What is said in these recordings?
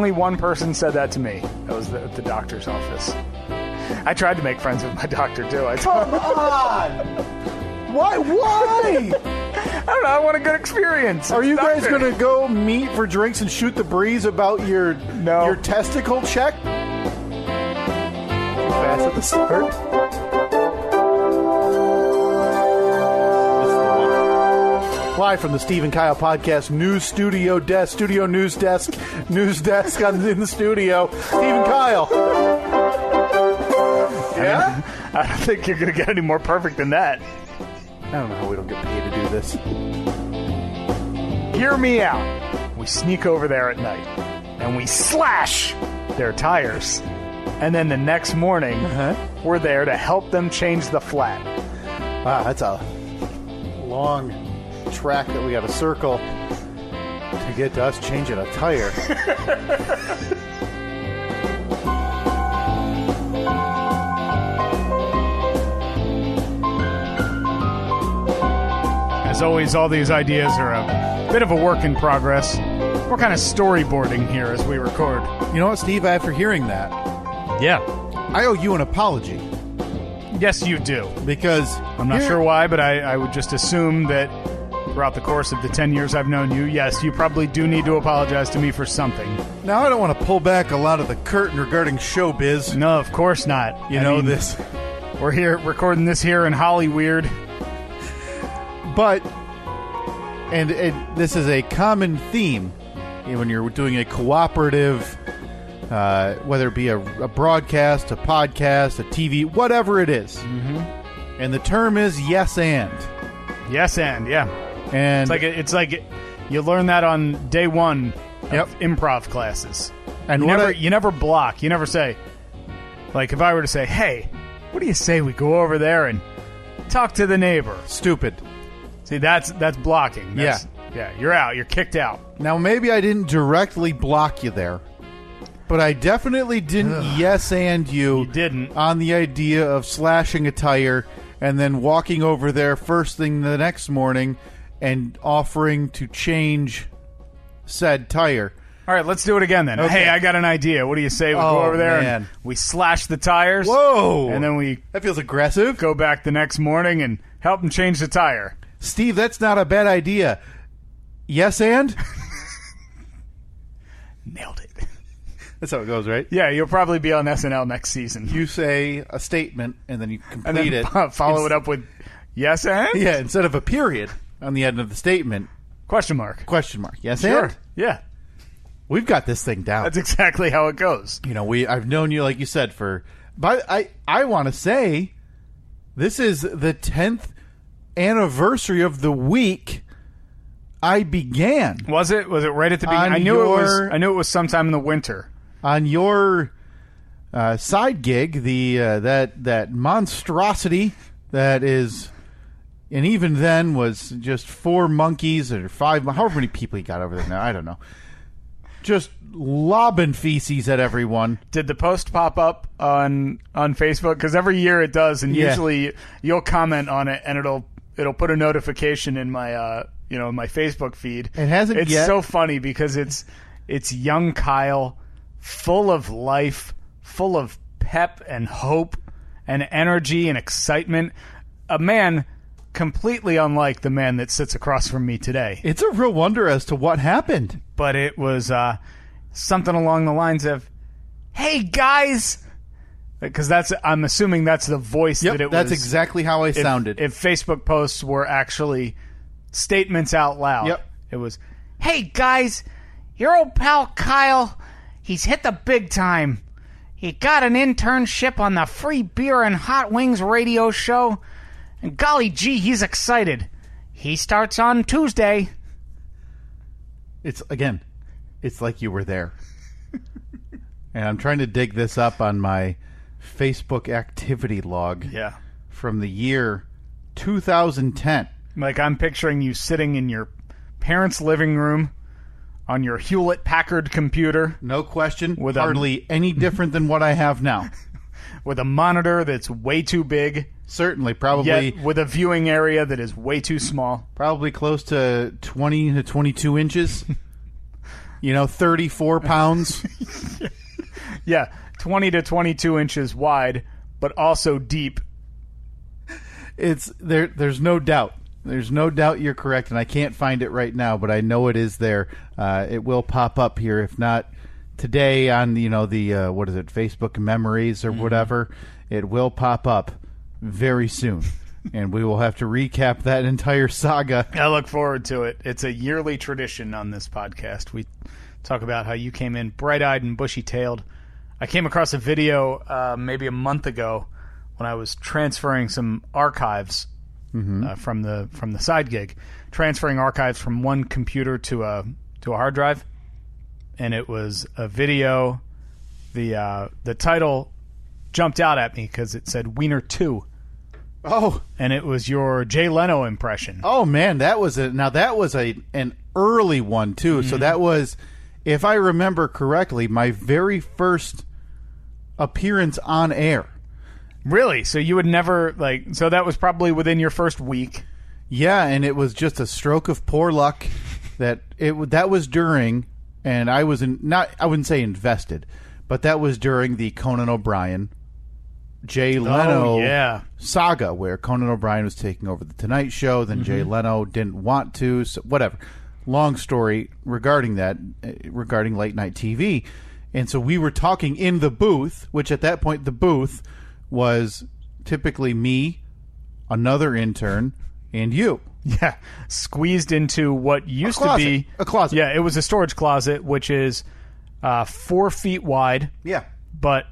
only one person said that to me. That was at the doctor's office. I tried to make friends with my doctor, too. Come on! Why? I don't know. I want a good experience. Are you guys going to go meet for drinks and shoot the breeze about your testicle check? Fast at the start. Live from the Steve and Kyle Podcast News Studio Desk, in the studio, Steve and Kyle. Yeah? I don't think you're going to get any more perfect than that. I don't know how we don't get paid to do this. Hear me out. We sneak over there at night, and we slash their tires. And then the next morning, we're there to help them change the flat. Wow, that's a long track that we got to circle to get to us changing a tire. As always, all these ideas are a bit of a work in progress. We're kind of storyboarding here as we record. You know what, Steve? After hearing that, yeah, I owe you an apology. Yes, you do. Because I'm not sure why, but I would just assume that throughout the course of the 10 years I've known you, yes, you probably do need to apologize to me for something. Now, I don't want to pull back a lot of the curtain regarding showbiz. No, of course not. I mean, this. We're here recording this here in Hollyweird. But, and this is a common theme when you're doing a cooperative, whether it be a broadcast, a podcast, a TV, whatever it is. Mm-hmm. And the term is yes and. Yes and, yeah. And it's like you learn that on day one of improv classes. And you never block. You never say, like if I were to say, hey, what do you say we go over there and talk to the neighbor? Stupid. See, that's blocking. Yeah, you're out. You're kicked out. Now, maybe I didn't directly block you there, but I definitely didn't yes and you didn't on the idea of slashing a tire and then walking over there first thing the next morning and offering to change said tire. All right, let's do it again then. Okay. Hey, I got an idea. What do you say we go over there and we slash the tires? Whoa! And then that feels aggressive. Go back the next morning and help them change the tire. Steve, that's not a bad idea. Yes, and? Nailed it. That's how it goes, right? Yeah, you'll probably be on SNL next season. You say a statement, and then you complete it. Follow it up with yes, and? Yeah, instead of a period on the end of the statement. Question mark. Yes, sure. and? Yeah. We've got this thing down. That's exactly how it goes. You know, I've known you, like you said, but I want to say this is the 10th anniversary of the week I began. Was it right at the beginning? I knew it was sometime in the winter. On your side gig, that monstrosity that is, and even then was just 4 monkeys or 5, however many people you got over there now, I don't know. Just lobbing feces at everyone. Did the post pop up on Facebook? Because every year it does, and usually you'll comment on it, and it'll put a notification in my my Facebook feed. It hasn't yet. It's so funny because it's young Kyle, full of life, full of pep and hope and energy and excitement. A man completely unlike the man that sits across from me today. It's a real wonder as to what happened. But it was something along the lines of, "Hey guys," because I'm assuming that's the voice that it was. That's exactly how I sounded. If Facebook posts were actually statements out loud, it was, "Hey guys, your old pal Kyle, he's hit the big time. He got an internship on the Free Beer and Hot Wings radio show, and golly gee, he's excited. He starts on Tuesday." It's like you were there. And I'm trying to dig this up on my Facebook activity log from the year 2010. Like, I'm picturing you sitting in your parents' living room on your Hewlett-Packard computer. No question. With hardly any different than what I have now. With a monitor that's way too big. Certainly, probably. Yet with a viewing area that is way too small. Probably close to 20 to 22 inches. 34 pounds. Yeah, 20 to 22 inches wide, but also deep. It's there. There's no doubt. There's no doubt you're correct, and I can't find it right now, but I know it is there. It will pop up here, if not today on the what is it, Facebook Memories or whatever. It will pop up very soon, and we will have to recap that entire saga. I look forward to it. It's a yearly tradition on this podcast. We talk about how you came in bright-eyed and bushy-tailed. I came across a video maybe a month ago when I was transferring some archives from the side gig, transferring archives from one computer to a hard drive, and it was a video. The title jumped out at me because it said Wiener 2. Oh, and it was your Jay Leno impression. Oh man, that was an early one too. So that was, if I remember correctly, my very first appearance on air. Really? So you would never so that was probably within your first week. Yeah, and it was just a stroke of poor luck that was during, and I wouldn't say invested, but that was during the Conan O'Brien Jay Leno saga, where Conan O'Brien was taking over the Tonight Show, then Jay Leno didn't want to, so whatever. Long story regarding that, regarding late night TV. And so we were talking in the booth, which at that point the booth was typically me, another intern, and you. Yeah, squeezed into what used to be a closet. Yeah, it was a storage closet, which is 4 feet wide. Yeah, but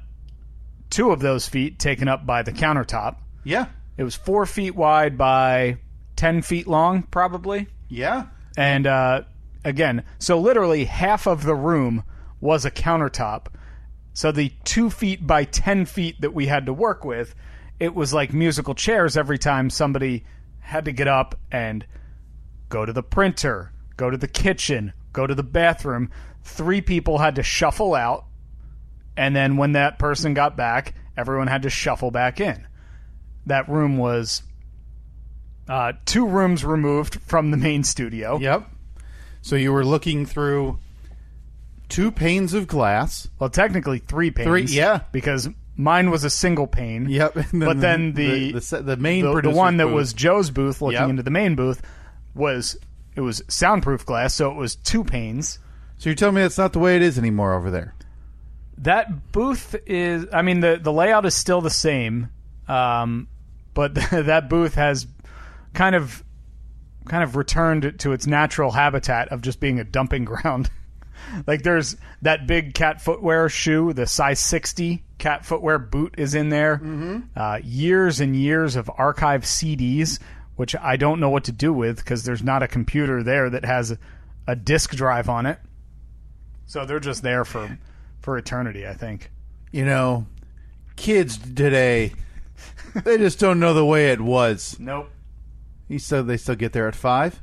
2 of those feet taken up by the countertop. Yeah, it was 4 feet wide by 10 feet long, probably. Yeah, and again, so literally half of the room was a countertop. So the 2 feet by 10 feet that we had to work with, it was like musical chairs every time somebody had to get up and go to the printer, go to the kitchen, go to the bathroom. 3 people had to shuffle out, and then when that person got back, everyone had to shuffle back in. That room was 2 rooms removed from the main studio. Yep. So you were looking through 2 panes of glass. Well, technically 3 panes. 3, yeah. Because mine was a single pane. Yep. But then the main the one that booth was Joe's booth looking into the main booth was soundproof glass, so it was 2 panes. So you're telling me that's not the way it is anymore over there? That booth is, I mean, the layout is still the same, but that booth has kind of returned to its natural habitat of just being a dumping ground. Like there's that big cat footwear shoe, the size 60 cat footwear boot is in there. Years and years of archive CDs, which I don't know what to do with because there's not a computer there that has a disk drive on it. So they're just there for eternity, I think. You know, kids today, they just don't know the way it was. Nope. They still get there at 5?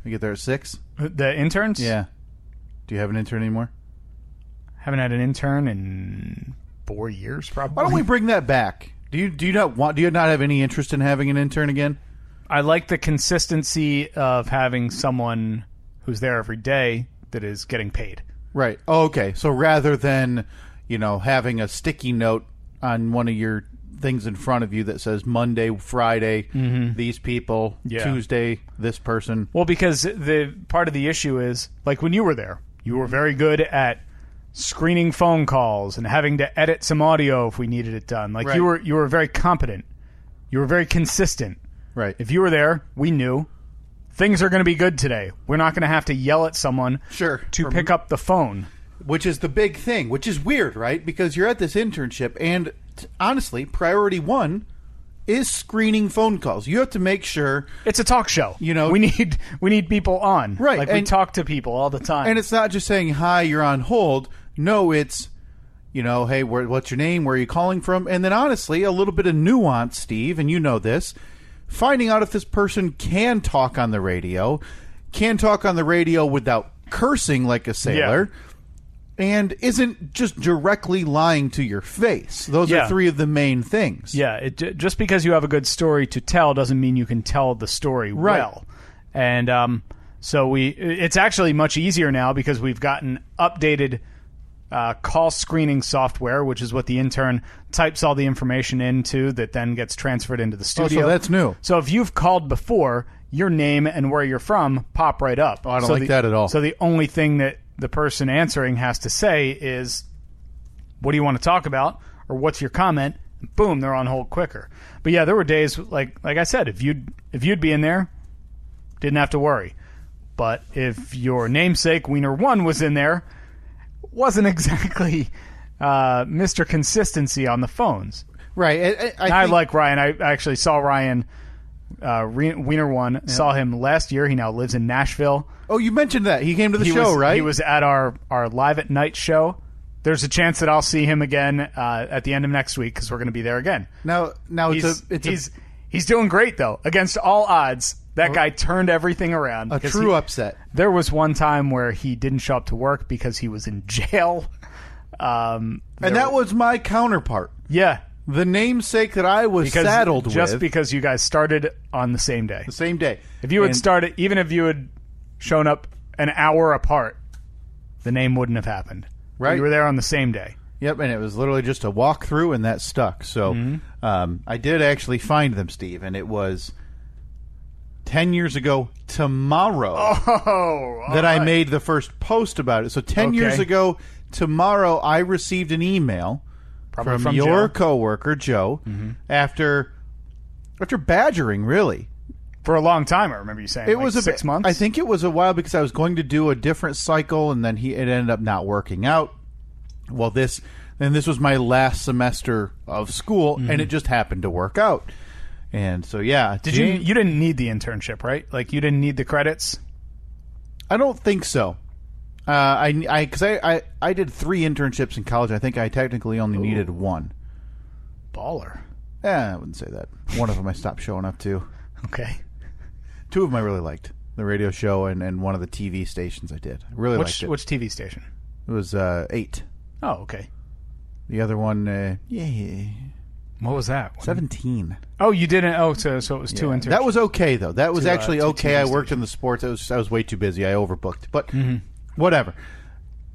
They get there at 6? The interns? Yeah. Do you have an intern anymore? Haven't had an intern in 4 years, probably. Why don't we bring that back? Do you not have any interest in having an intern again? I like the consistency of having someone who's there every day that is getting paid. Right. Oh, okay. So rather than, having a sticky note on one of your things in front of you that says Monday, Friday, these people, Tuesday, this person. Well, because the part of the issue is, like when you were there, you were very good at screening phone calls and having to edit some audio if we needed it done. Like you were very competent. You were very consistent. Right. If you were there, we knew things are going to be good today. We're not going to have to yell at someone to pick up the phone. Which is the big thing, which is weird, right? Because you're at this internship, and honestly, priority 1 is screening phone calls. You have to make sure it's a talk show. We need people on. Right. Like we talk to people all the time. And it's not just saying, hi, you're on hold. No, it's, hey, what's your name? Where are you calling from? And then honestly, a little bit of nuance, Steve, and you know this, finding out if this person can talk on the radio without cursing like a sailor, and isn't just directly lying to your face. Those are 3 of the main things. Yeah, just because you have a good story to tell doesn't mean you can tell the story well. And So it's actually much easier now because we've gotten updated call screening software, which is what the intern types all the information into that then gets transferred into the studio. Oh, so that's new. So if you've called before, your name and where you're from pop right up. Oh, I don't like that at all. So the only thing that the person answering has to say is, what do you want to talk about? Or what's your comment? Boom, they're on hold quicker. But yeah, there were days, like I said, if you'd be in there, didn't have to worry. But if your namesake, Wiener 1, was in there, wasn't exactly Mr. Consistency on the phones. Right. I like Ryan. I actually saw Ryan, Wiener 1, saw him last year. He now lives in Nashville. Oh, you mentioned that. He came to the show, right? He was at our Live at Night show. There's a chance that I'll see him again at the end of next week because we're going to be there again. Now he's doing great, though. Against all odds, that guy turned everything around. A true upset. There was one time where he didn't show up to work because he was in jail. And that was my counterpart. Yeah. The namesake that I was saddled with. Just because you guys started on the same day. The same day. If you had started, even if you had shown up an hour apart, the name wouldn't have happened. Right. You were there on the same day. Yep, and it was literally just a walkthrough, and that stuck. So I did actually find them, Steve, and it was 10 years ago tomorrow that I made the first post about it. So 10 years ago tomorrow, I received an email from your coworker, Joe, after badgering, really. For a long time, I remember you saying. It was 6 months? I think it was a while because I was going to do a different cycle, and then it ended up not working out. Well, this was my last semester of school, and it just happened to work out. And so, yeah. You didn't need the internship, right? Like, you didn't need the credits? I don't think so. I did 3 internships in college. I think I technically only needed 1. Baller. I wouldn't say that. One of them I stopped showing up to. Okay. 2 of them I really liked. The radio show and one of the TV stations I did. I really liked it. Which TV station? It was 8. Oh, okay. The other one, What was that? 17. Oh, you didn't? Oh, so it was 2 internships. That was okay, though. That was actually okay. TV I worked in the sports. I was way too busy. I overbooked. But whatever.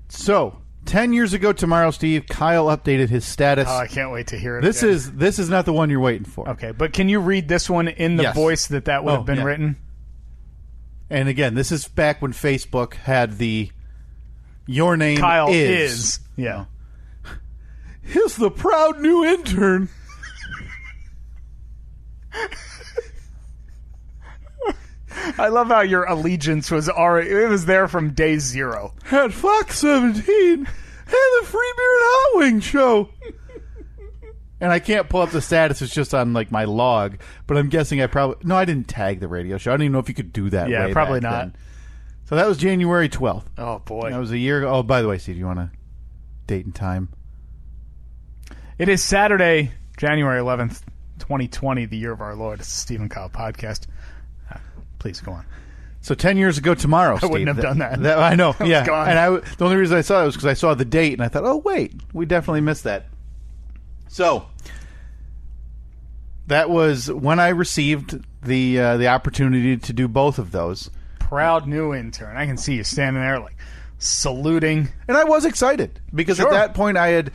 So, 10 years ago tomorrow, Steve, Kyle updated his status. Oh, I can't wait to hear it. This is not the one you're waiting for. Okay, but can you read this one in the voice that would have been written? And again, this is back when Facebook had the your name Kyle is. Yeah. He's the proud new intern. I love how your allegiance was already, it was there from day 0. At Fox 17 and the Free Beer and Hot Wing show. And I can't pull up the status. It's just on like my log. But I'm guessing I didn't tag the radio show. I don't even know if you could do that. Yeah, probably not. Then. So that was January 12th. Oh, boy. That was a year ago. Oh, by the way, Steve, do you want a date and time? It is Saturday, January 11th, 2020, the year of our Lord. It's the Steve and Kyle podcast. Please go on. So 10 years ago tomorrow, Steve. I wouldn't have done that. I know. Yeah. Gone. And the only reason I saw it was because I saw the date, and I thought, oh, wait, we definitely missed that. So that was when I received the opportunity to do both of those. Proud new intern. I can see you standing there like saluting. And I was excited because at that point at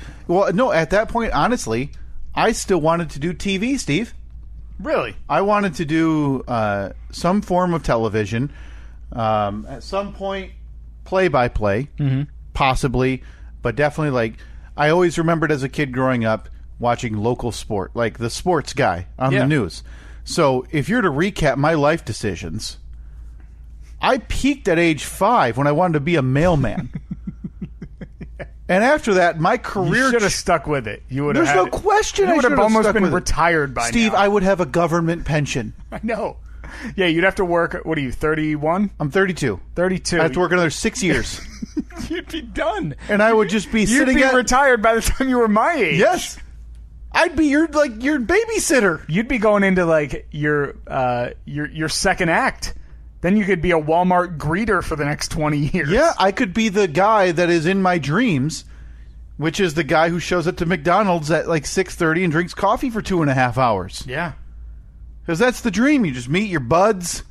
that point, honestly, I still wanted to do TV, Steve. Really? I wanted to do some form of television. At some point, play-by-play, possibly, but definitely like I always remembered as a kid growing up watching local sport, like the sports guy on the news. So if you're to recap my life decisions, I peaked at age 5 when I wanted to be a mailman. And after that, my career... You should have stuck with it. There's no question you would have almost been retired by now. Steve, I would have a government pension. I know. Yeah, you'd have to work... What are you, 31? I'm 32. 32. I have to work another 6 years. You'd be done. And I would just be sitting You'd be retired by the time you were my age. Yes. I'd be your babysitter. You'd be going into like your second act. Then you could be a Walmart greeter for the next 20 years. Yeah, I could be the guy that is in my dreams, which is the guy who shows up to McDonald's at like 6:30 and drinks coffee for 2.5 hours. Yeah. Because that's the dream. You just meet your buds,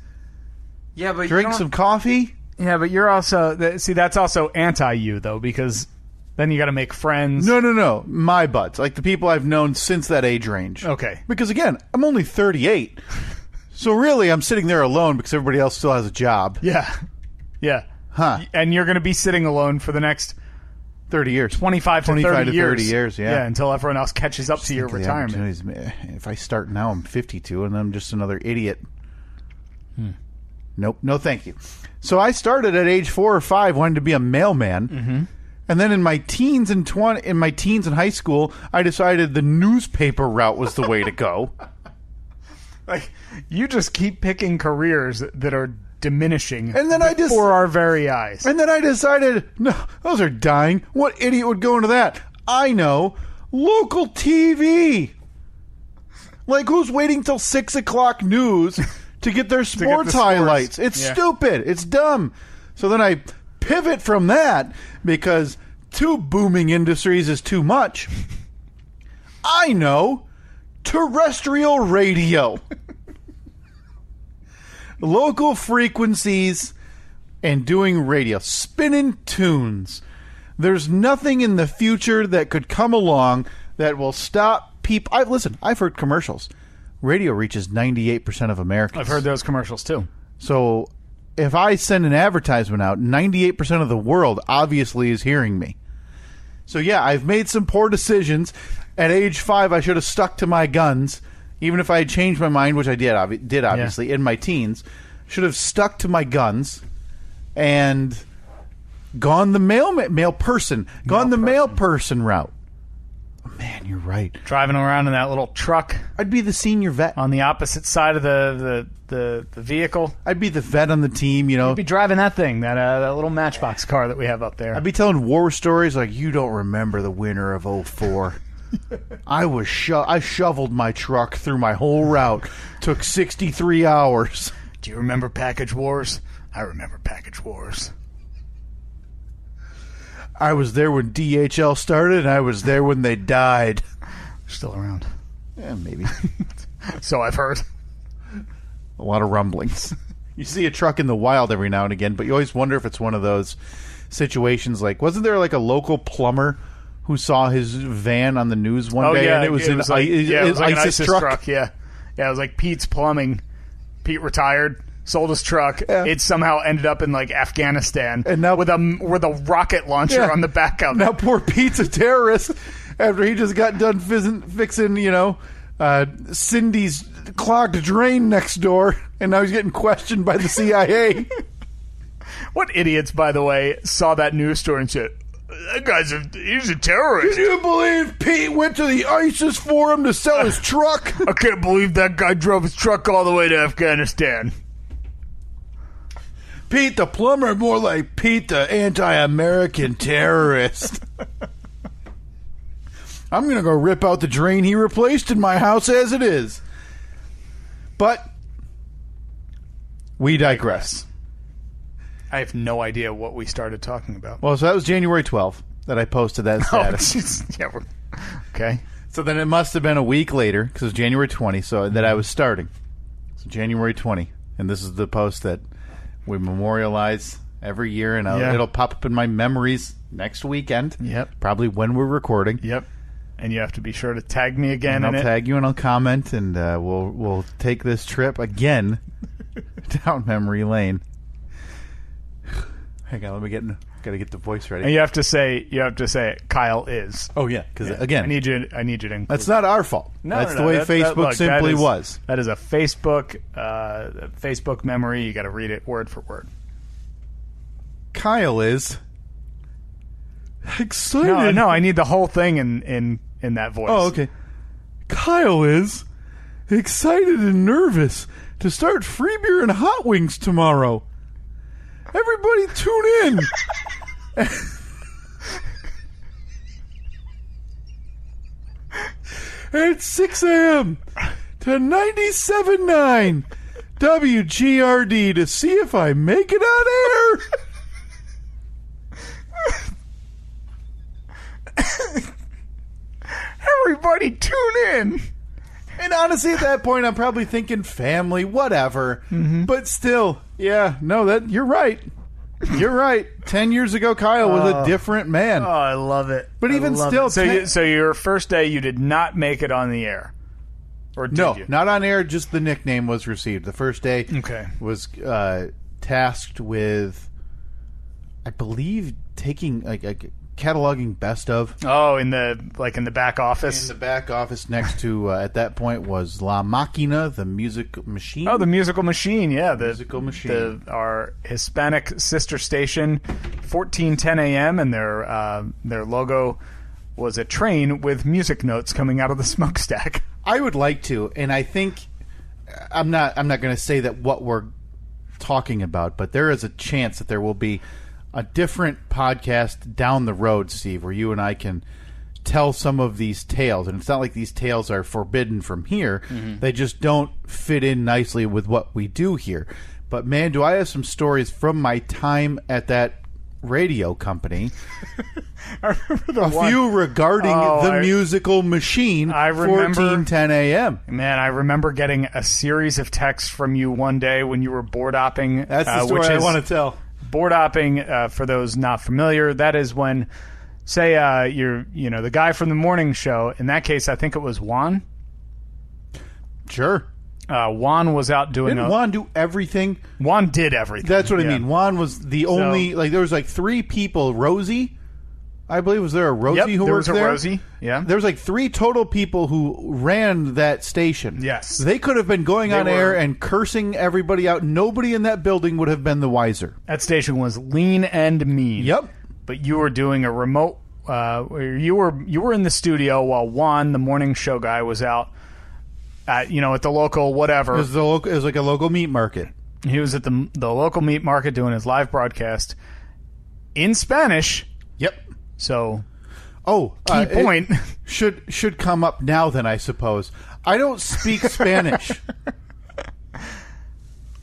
Yeah, but drink some coffee. Yeah, but you're also... See, that's also anti-you, though, because then you got to make friends. No. My buds. Like the people I've known since that age range. Okay. Because, again, I'm only 38. So, really, I'm sitting there alone because everybody else still has a job. Yeah. Huh. And you're going to be sitting alone for the next... 30 years. 25 to 30 years. 30 years, yeah. Yeah, until everyone else catches up to your retirement. If I start now, I'm 52, and I'm just another idiot. Nope. No, thank you. So I started at age 4 or 5 wanting to be a mailman. Mm-hmm. And then in my teens and in high school, I decided the newspaper route was the way to go. Like, you just keep picking careers that are diminishing and then before our very eyes. And then I decided, no, those are dying. What idiot would go into that? I know. Local TV. Like, who's waiting till 6 o'clock news to get their sports highlights? It's stupid. It's dumb. So then I pivot from that because 2 booming industries is too much. I know. Terrestrial radio. Local frequencies and doing radio. Spinning tunes. There's nothing in the future that could come along that will stop people. I've heard commercials. Radio reaches 98% of Americans. I've heard those commercials too. So if I send an advertisement out, 98% of the world obviously is hearing me. So yeah, I've made some poor decisions. At age 5, I should have stuck to my guns. Even if I had changed my mind, which I did obviously, in my teens, should have stuck to my guns and gone the mail person route. Man, you're right. Driving around in that little truck. I'd be the senior vet. On the opposite side of the vehicle. I'd be the vet on the team, you know. You'd be driving that thing, that little Matchbox car that we have up there. I'd be telling war stories like, you don't remember the winter of 04. I shoveled my truck through my whole route. Took 63 hours. Do you remember Package Wars? I remember Package Wars. I was there when DHL started, and I was there when they died. Still around. Yeah, maybe. So I've heard. A lot of rumblings. You see a truck in the wild every now and again, but you always wonder if it's one of those situations like, wasn't there like a local plumber who saw his van on the news one day, and it was an ISIS truck? Yeah, it was like Pete's Plumbing. Pete retired, sold his truck. Yeah. It somehow ended up in like Afghanistan, and now with a rocket launcher on the back of it. Now poor Pete's a terrorist after he just got done fixing, Cindy's clogged drain next door, and now he's getting questioned by the CIA. What idiots, by the way, saw that news story and said, he's a terrorist. Can you believe Pete went to the ISIS forum to sell his truck? I can't believe that guy drove his truck all the way to Afghanistan. Pete the plumber, more like Pete the anti-American terrorist. I'm going to go rip out the drain he replaced in my house as it is. But we digress. I have no idea what we started talking about. Well, so that was January 12th that I posted that status. Okay. So then it must have been a week later, because it was January 20, so that I was starting. So January 20, and this is the post that we memorialize every year, and it'll pop up in my memories next weekend. Yep. Probably when we're recording. Yep. And you have to be sure to tag me again. And I'll tag you and I'll comment, and we'll take this trip again down memory lane. Hang on, gotta get the voice ready. And you have to say Kyle is. Oh yeah, because again, I need you to include. That's not our fault. That's the way Facebook simply was. That is a Facebook memory. You got to read it word for word. Kyle is excited. No, I need the whole thing in that voice. Oh, okay. Kyle is excited and nervous to start free beer and hot wings tomorrow. Everybody tune in. At 6 a.m. to 97.9 WGRD to see if I make it on air. Everybody tune in. And honestly, at that point, I'm probably thinking family, whatever. Mm-hmm. But still, Yeah, no, you're right. You're right. 10 years ago, Kyle was a different man. Oh, I love it. But even still... So your first day, you did not make it on the air? Or did you? Not on air, just the nickname was received. The first day was tasked with, I believe, taking... cataloging best of. Oh, in the back office? In the back office next to, at that point, was La Macchia, the music machine. Oh, the musical machine, yeah. The musical machine. Our Hispanic sister station, 1410 AM, and their logo was a train with music notes coming out of the smokestack. I would like to, and I think, I'm not going to say that what we're talking about, but there is a chance that there will be a different podcast down the road, Steve, where you and I can tell some of these tales. And it's not like these tales are forbidden from here. Mm-hmm. They just don't fit in nicely with what we do here. But, man, do I have some stories from my time at that radio company. I remember few regarding the musical machine, 1410 AM. Man, I remember getting a series of texts from you one day when you were board hopping. That's the story I want to tell. Board hopping, for those not familiar, that is when, say, you're the guy from the morning show. In that case, I think it was Juan. Sure. Juan was out doing. Didn't Juan do everything? Juan did everything. That's what I mean. Juan was the only. There was three people. Rosie, I believe, was there a Rosie who worked there? There was a Rosie. Yeah. There was three total people who ran that station. Yes. They could have been going on air and cursing everybody out. Nobody in that building would have been the wiser. That station was lean and mean. Yep. But you were doing a remote. You were in the studio while Juan, the morning show guy, was out. At the local whatever. It was like a local meat market. He was at the local meat market doing his live broadcast in Spanish. Yep. So, key point should come up now. Then I suppose I don't speak Spanish.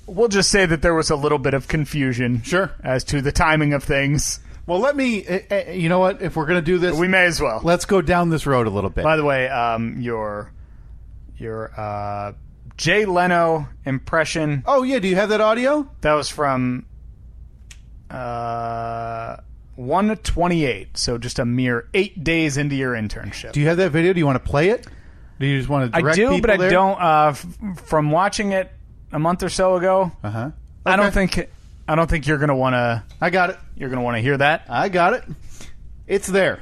We'll just say that there was a little bit of confusion, sure, as to the timing of things. Well, let me. You know what? If we're going to do this, we may as well. Let's go down this road a little bit. By the way, your Jay Leno impression. Oh, yeah. Do you have that audio? That was from 128. So just a mere 8 days into your internship. Do you have that video? Do you want to play it? Do you just want to direct people there? I do, but I don't. From watching it a month or so ago, okay. I don't think you're going to want to. I got it. You're going to want to hear that. I got it. It's there.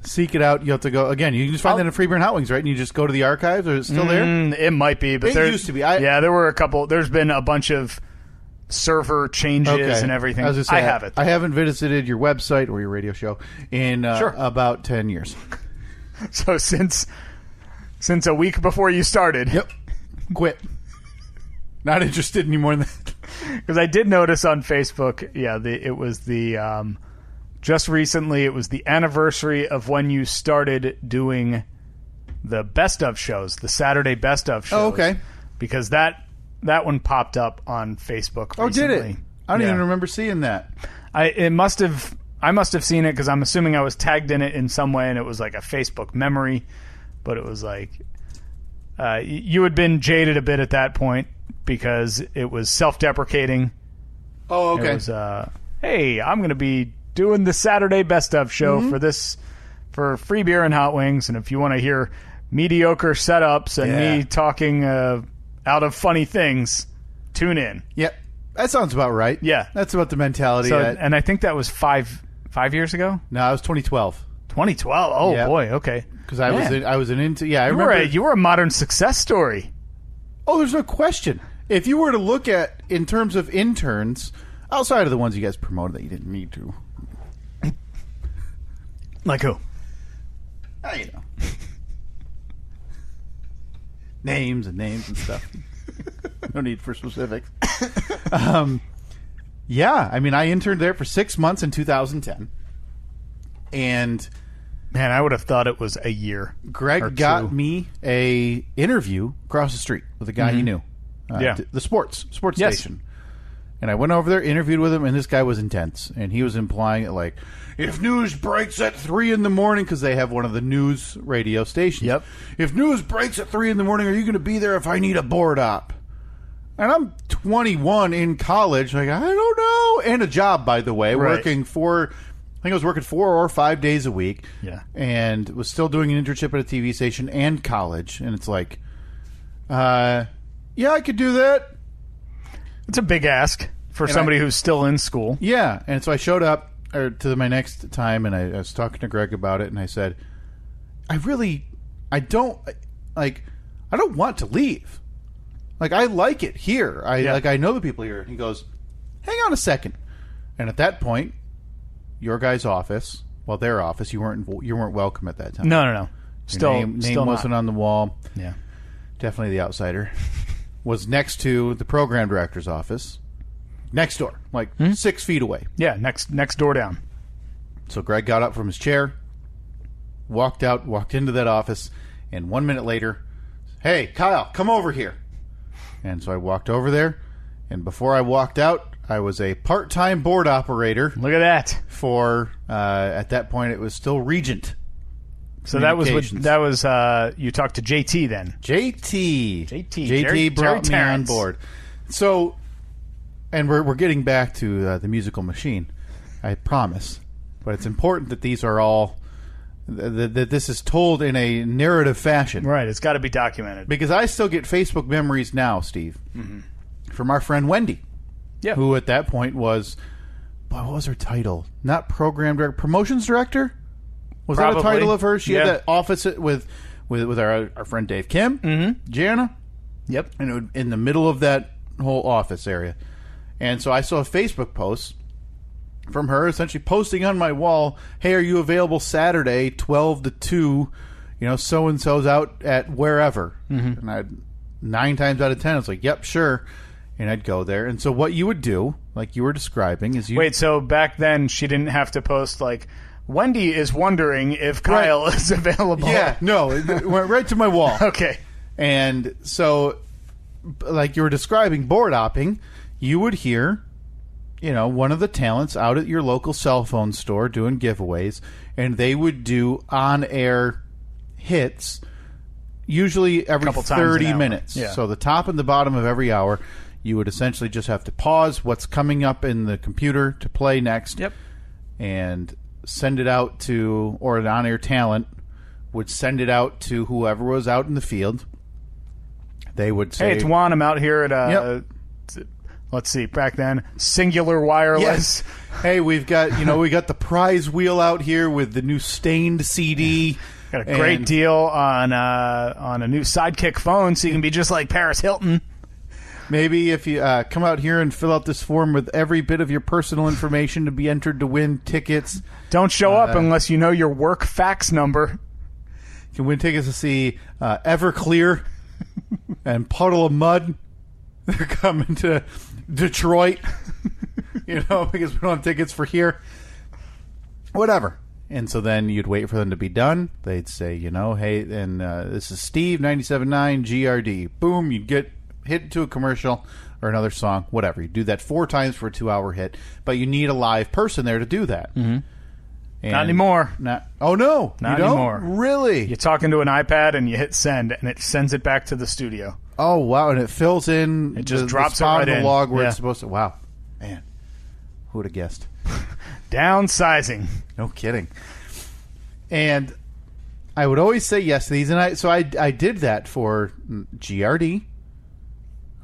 Seek it out. You have to go again. You can just find that in Free Beer and Hot Wings, right? And you just go to the archives. Or is it still there? It might be, but it used to be. There were a couple. There's been a bunch of server changes and everything. I have it. I haven't visited your website or your radio show in about 10 years. So since a week before you started, yep, quit. Not interested anymore in that. Because I did notice on Facebook, it was the. Just recently, it was the anniversary of when you started doing the best of shows, the Saturday best of shows. Oh, okay. Because that one popped up on Facebook recently. Oh, did it? I don't even remember seeing that. I must have seen it because I'm assuming I was tagged in it in some way, and it was like a Facebook memory. But it was like you had been jaded a bit at that point because it was self-deprecating. Oh, okay. It was, hey, I'm going to be doing the Saturday best of show for Free Beer and Hot Wings, and if you want to hear mediocre setups and me talking out of funny things, tune in. Yep, that sounds about right. Yeah, that's about the mentality. So, and I think that was five years ago. No, it was 2012. 2012. Oh boy, okay. Because I was an into. Yeah, I remember. You were a modern success story. Oh, there's no question. If you were to look at in terms of interns, outside of the ones you guys promoted that you didn't need to. Like who? You know. names and stuff. No need for specifics. Yeah, I mean, I interned there for 6 months in 2010. And... Man, I would have thought it was a year. Greg got me a interview across the street with a guy he knew. The sports station. And I went over there, interviewed with him, and this guy was intense. And he was implying it if news breaks at 3 in the morning, because they have one of the news radio stations. Yep. If news breaks at 3 in the morning, are you going to be there if I need a board op? And I'm 21 in college. Like, I don't know. And a job, by the way, working I think I was working 4 or 5 days a week. Yeah. And was still doing an internship at a TV station and college. And it's like, yeah, I could do that. It's a big ask for somebody who's still in school. Yeah. And so I showed up to my next time, and I was talking to Greg about it, and I said, I don't want to leave. Like, I like it here. I know the people here. And he goes, hang on a second. And at that point, your guy's office, their office, you weren't welcome at that time. No. Your name wasn't on the wall. Yeah. Definitely the outsider. Was next to the program director's office. Next door. 6 feet away. Yeah, next door down. So Greg got up from his chair, walked into that office, and 1 minute later, hey, Kyle, come over here. And so I walked over there, and before I walked out, I was a part-time board operator. Look at that. For, at that point, it was still Regent. So that was you talked to JT then. JT brought me on board. So, and we're getting back to the musical machine, I promise. But it's important that these are all, that this is told in a narrative fashion. Right, it's got to be documented. Because I still get Facebook memories now, Steve, from our friend Wendy. Yeah. Who at that point was, what was her title? Not program director, promotions director? Was Probably. that a title of her? She had that office with our friend Dave Kim, Jana. Yep. And in the middle of that whole office area. And so I saw a Facebook post from her essentially posting on my wall, hey, are you available Saturday, 12 to 2, so-and-so's out at wherever. And I'd 9 times out of 10, I was like, yep, sure. And I'd go there. And so what you would do, like you were describing, is you... Wait, so back then she didn't have to post, Wendy is wondering if Kyle is available. Yeah, no, it went right to my wall. Okay. And so, like you were describing board opping, you would hear, one of the talents out at your local cell phone store doing giveaways, and they would do on-air hits, usually every 30 minutes. Yeah. So the top and the bottom of every hour, you would essentially just have to pause what's coming up in the computer to play next. Yep. And send it out to, or an on-air talent would send it out to whoever was out in the field. They would say, hey, it's Juan. I'm out here at, let's see, back then, Singular Wireless. Yes. Hey, we've got, we got the prize wheel out here with the new Stained CD. Got a great deal on a new Sidekick phone, so you can be just like Paris Hilton. Maybe if you come out here and fill out this form with every bit of your personal information to be entered to win tickets. Don't show up unless you know your work fax number. You can win tickets to see Everclear and Puddle of Mud. They're coming to Detroit, because we don't have tickets for here. Whatever. And so then you'd wait for them to be done. They'd say, hey, and this is Steve, 97.9 GRD. Boom, you'd get hit to a commercial or another song, whatever. You do that 4 times for a 2-hour hit, but you need a live person there to do that. Mm-hmm. Not anymore. Oh, no. Not you anymore. Don't? Really? You talk into an iPad and you hit send, and it sends it back to the studio. Oh, wow. And it fills in it just drops it right in the in. log where it's supposed to. Wow. Man. Who would have guessed? Downsizing. No kidding. And I would always say yes to these. And I did that for GRD.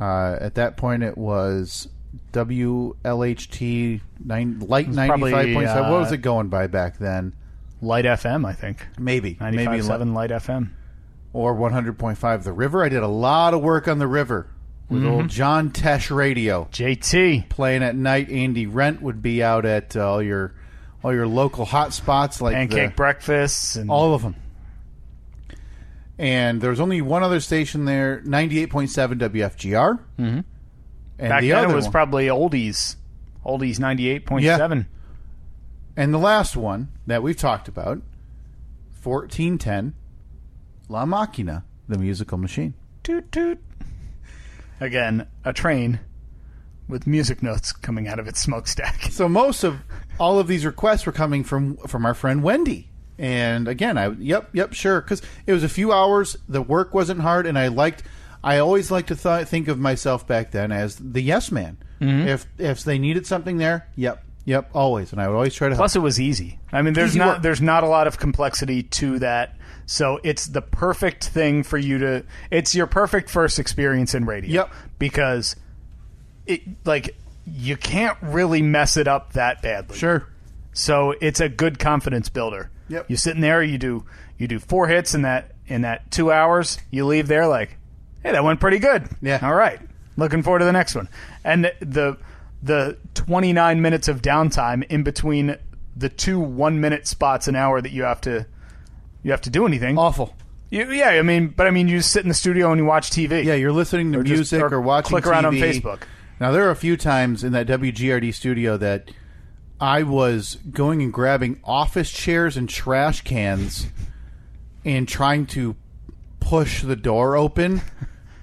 At that point, it was WLHT Light 95.7. What was it going by back then? Light FM, I think. Maybe 95.7 Light FM. Or 100.5 The River. I did a lot of work on The River with old John Tesh radio. JT. Playing at night. Andy Rent would be out at all your local hot spots. Like Pancake breakfasts. And all of them. And there was only one other station there, 98.7 WFGR. Mm-hmm. And back then it was probably Oldies 98.7. Yeah. And the last one that we've talked about, 1410 La Macchia, the musical machine. Toot toot. Again, a train with music notes coming out of its smokestack. So most of all of these requests were coming from our friend Wendy. And again, yep, sure, because it was a few hours. The work wasn't hard, and I liked I always like to think of myself back then as the yes man. Mm-hmm. If they needed something there, yep, always. And I would always try to help. Plus, it was easy. I mean, there's not a lot of complexity to that. So it's the perfect thing for you to... It's your perfect first experience in radio. Yep. Because you can't really mess it up that badly. Sure. So it's a good confidence builder. Yep. You sit in there, you do 4 hits in that 2 hours, you leave there like, hey, that went pretty good. Yeah. All right. Looking forward to the next one. And the 29 minutes of downtime in between the 2 1-minute spots an hour that you have to do anything. Awful. You just sit in the studio and you watch TV. Yeah, you're listening to music or watching click around on Facebook. Now, there are a few times in that WGRD studio that I was going and grabbing office chairs and trash cans and trying to push the door open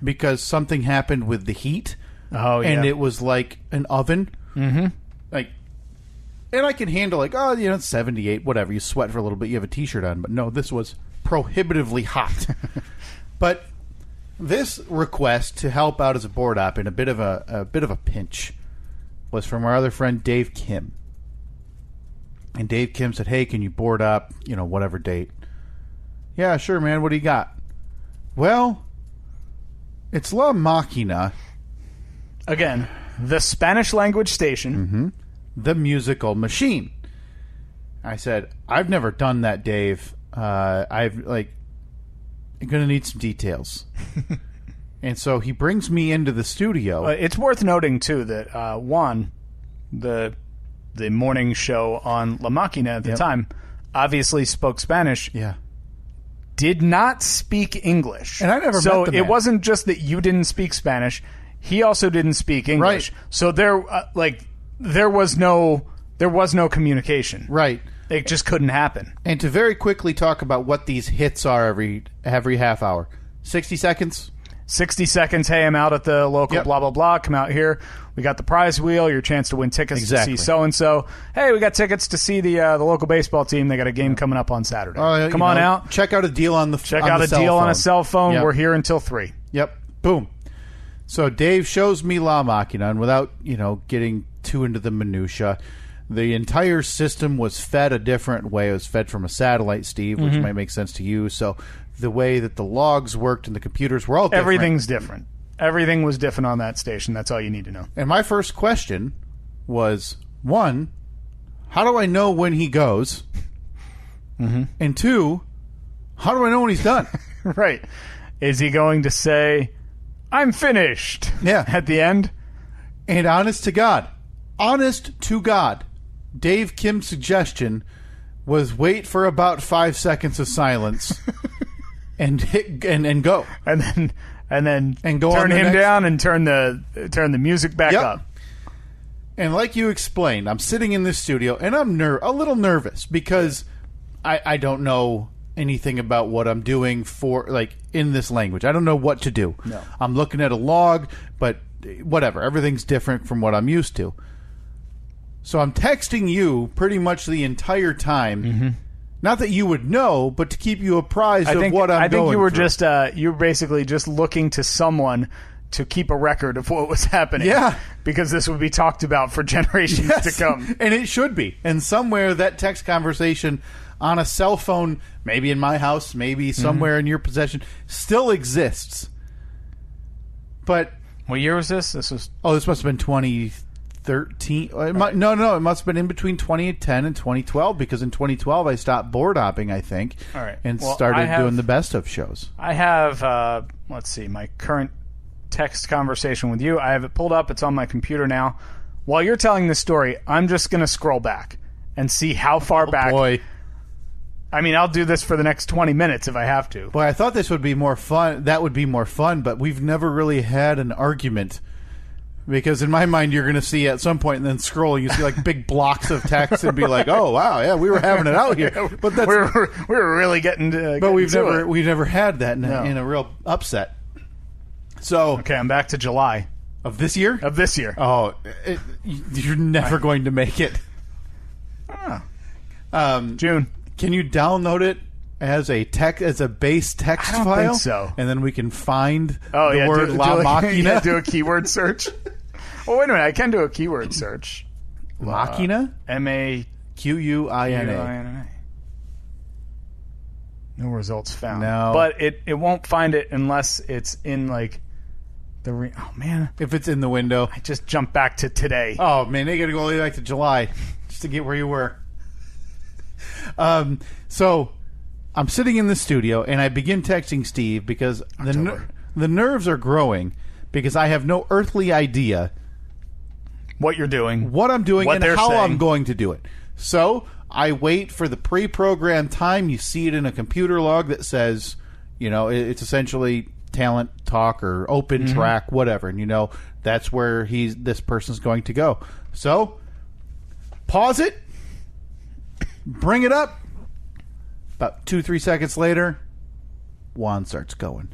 because something happened with the heat. Oh, yeah. And it was like an oven. Mm-hmm. And I can handle it's 78, whatever. You sweat for a little bit, you have a T-shirt on. But no, this was prohibitively hot. But this request to help out as a board op in a bit of a pinch was from our other friend Dave Kim. And Dave Kim said, "Hey, can you board up, whatever date?" "Yeah, sure, man. What do you got?" "Well, it's La Macchia." Again, the Spanish language station. Mm-hmm. The musical machine. I said, "I've never done that, Dave. I'm going to need some details." And so he brings me into the studio. It's worth noting, too, that Juan, the morning show on La Macchia at the time, obviously spoke Spanish. Yeah. Did not speak English. And I never met the man. So it wasn't just that you didn't speak Spanish. He also didn't speak English. Right. So there was no communication. Right. It just couldn't happen. And to very quickly talk about what these hits are every half hour. 60 seconds. 60 seconds. Hey, I'm out at the local blah, blah, blah. Come out here. We got the prize wheel. Your chance to win tickets to see so-and-so. Hey, we got tickets to see the local baseball team. They got a game coming up on Saturday. Come on out. Check out a deal on the Check out a deal on a cell phone. Yep. We're here until 3. Yep. Boom. So Dave shows me La Macchia, and without, getting too into the minutia, the entire system was fed a different way. It was fed from a satellite, Steve, which might make sense to you. So the way that the logs worked and the computers were all different. Everything's different. Everything was different on that station. That's all you need to know. And my first question was, 1, how do I know when he goes? Mm-hmm. And 2, how do I know when he's done? Right. Is he going to say, "I'm finished"? Yeah. At the end? And honest to God, Dave Kim's suggestion was wait for about 5 seconds of silence and hit and go. And then go turn on him down and turn the music back up. And like you explained, I'm sitting in this studio and I'm a little nervous because I don't know anything about what I'm doing in this language. I don't know what to do. No. I'm looking at a log, but whatever. Everything's different from what I'm used to. So I'm texting you pretty much the entire time. Mm-hmm. Not that you would know, but to keep you apprised of what I'm going I think you were through. You were basically just looking to someone to keep a record of what was happening. Yeah. Because this would be talked about for generations to come. And it should be. And somewhere that text conversation on a cell phone, maybe in my house, maybe somewhere in your possession, still exists. But what year was this? This must have been 2013. No, it must have been in between 2010 and 2012 because in 2012 I stopped board hopping, I think, and started doing the best of shows. I have, let's see, my current text conversation with you. I have it pulled up. It's on my computer now. While you're telling this story, I'm just going to scroll back and see how far back. Boy. I mean, I'll do this for the next 20 minutes if I have to. Boy, I thought this would be more fun. That would be more fun, but we've never really had an argument. Because in my mind, you're going to see at some point and then scrolling, you see like big blocks of text and be like, "Oh wow, yeah, we were having it out here." But that's we were really getting to. But we've never had that in a real upset. So okay, I'm back to July of this year. Oh, you're never going to make it. June. Can you download it as a base text I don't file? think so. And then we can find the word La Machina. Do a keyword search. Oh, wait a minute. I can do a keyword search. Machina? MAQUINA. No results found. No. But it won't find it unless it's in like oh man. If it's in the window. I just jumped back to today. Oh man, they gotta go all the way back to July just to get where you were. So I'm sitting in the studio and I begin texting Steve because the nerves are growing because I have no earthly idea what you're doing, what I'm doing, and how saying. I'm going to do it. So I wait for the pre-programmed time. You see it in a computer log that says, it's essentially talent talk or open track, whatever. And that's where this person's going to go. So pause it, bring it up. About 2-3 seconds later, Juan starts going.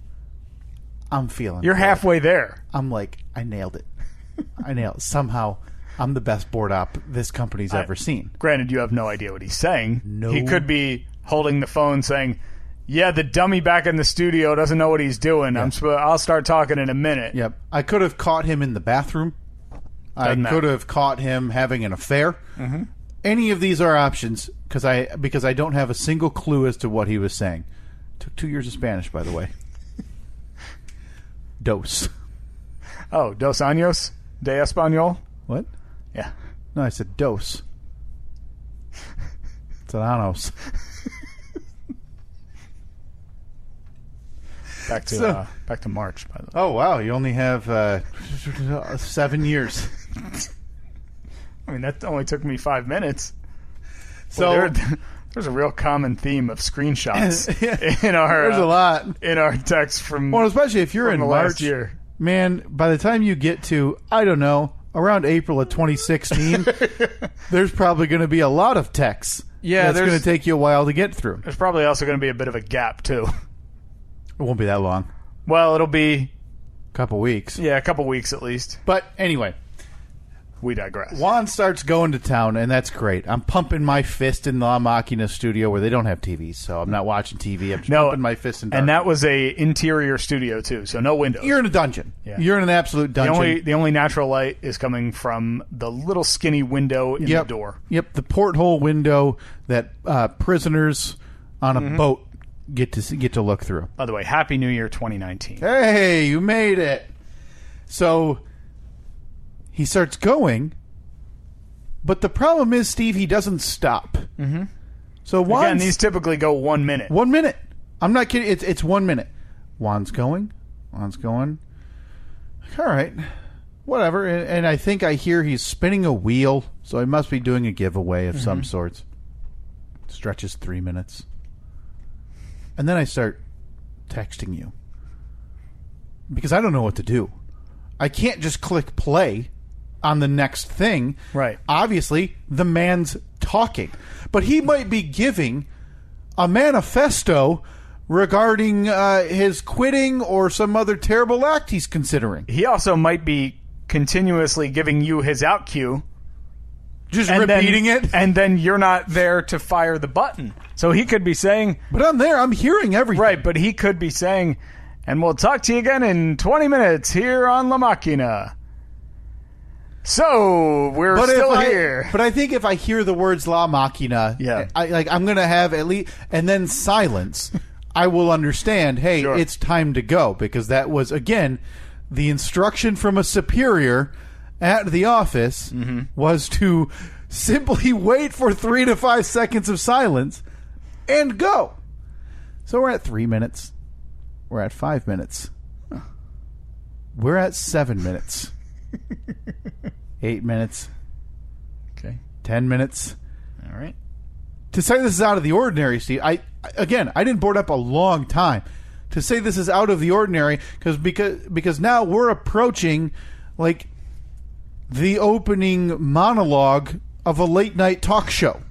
I'm feeling You're good. halfway there. I'm like, I nailed it. Somehow I'm the best board op this company's ever seen. Granted, you have no idea what he's saying. No. He could be holding the phone saying, yeah, the dummy back in the studio doesn't know what he's doing. Yeah. I'll start talking in a minute. Yep. I could have caught him in the bathroom. I could have caught him having an affair. Mm-hmm. Any of these are options because I don't have a single clue as to what he was saying. Took 2 years of Spanish, by the way. Dos. Oh, dos años de español? What? Yeah. No, I said dos. Tadanos. Back to March, by the way. Oh, wow. You only have 7 years. I mean, that only took me 5 minutes. So there's a real common theme of screenshots in our. There's a lot in our text from. Well, especially if you're in the March, last year. Man. By the time you get to, I don't know, around April of 2016, there's probably going to be a lot of texts. Yeah, that's going to take you a while to get through. There's probably also going to be a bit of a gap too. It won't be that long. Well, it'll be a couple weeks. Yeah, a couple weeks at least. But anyway. We digress. Juan starts going to town, and that's great. I'm pumping my fist in the La Machina studio where they don't have TVs, so I'm not watching TV. I'm just pumping my fist in dark. And that was a interior studio, too, so no windows. You're in a dungeon. Yeah. You're in an absolute dungeon. The only natural light is coming from the little skinny window in the door. Yep, the porthole window that prisoners on a boat get to look through. By the way, Happy New Year 2019. Hey, you made it. So he starts going, but the problem is, Steve, he doesn't stop. Mm-hmm. So again, these typically go 1 minute. 1 minute. I'm not kidding. It's 1 minute. Juan's going. All right. Whatever. And I think I hear he's spinning a wheel, so he must be doing a giveaway of some sorts. Stretches 3 minutes. And then I start texting you. Because I don't know what to do. I can't just click play on the next thing. Right. Obviously, the man's talking. But he might be giving a manifesto regarding his quitting or some other terrible act he's considering. He also might be continuously giving you his out cue. Just repeating it? And then you're not there to fire the button. So he could be saying... But I'm there. I'm hearing everything. Right, but he could be saying... And we'll talk to you again in 20 minutes here on La Machina. So, we're still here. But I think if I hear the words La Machina, I'm going to have at least... And then silence, I will understand, hey, it's time to go. Because that was, again, the instruction from a superior at the office was to simply wait for 3 to 5 seconds of silence and go. So we're at 3 minutes. We're at 5 minutes. We're at 7 minutes. 8 minutes. Okay. 10 minutes. All right. To say this is out of the ordinary, Steve, I didn't board up a long time. To say this is out of the ordinary because now we're approaching like the opening monologue of a late night talk show.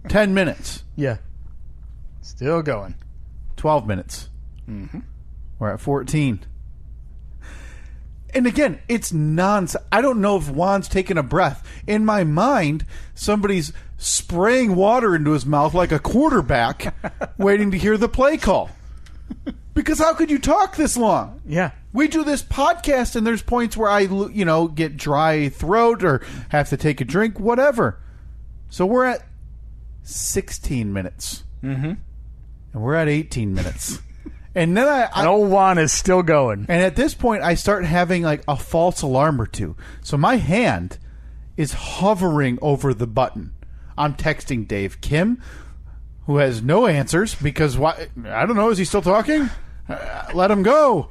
10 minutes. Yeah. Still going. 12 minutes. Mm-hmm. We're at 14. And again, it's nonsense. I don't know if Juan's taking a breath. In my mind, somebody's spraying water into his mouth like a quarterback waiting to hear the play call. Because how could you talk this long? Yeah. We do this podcast, and there's points where I, get dry throat or have to take a drink, whatever. So we're at 16 minutes. Mm-hmm. And we're at 18 minutes. And then and old Juan is still going. And at this point, I start having like a false alarm or two. So my hand is hovering over the button. I'm texting Dave Kim, who has no answers because why? I don't know. Is he still talking? Let him go.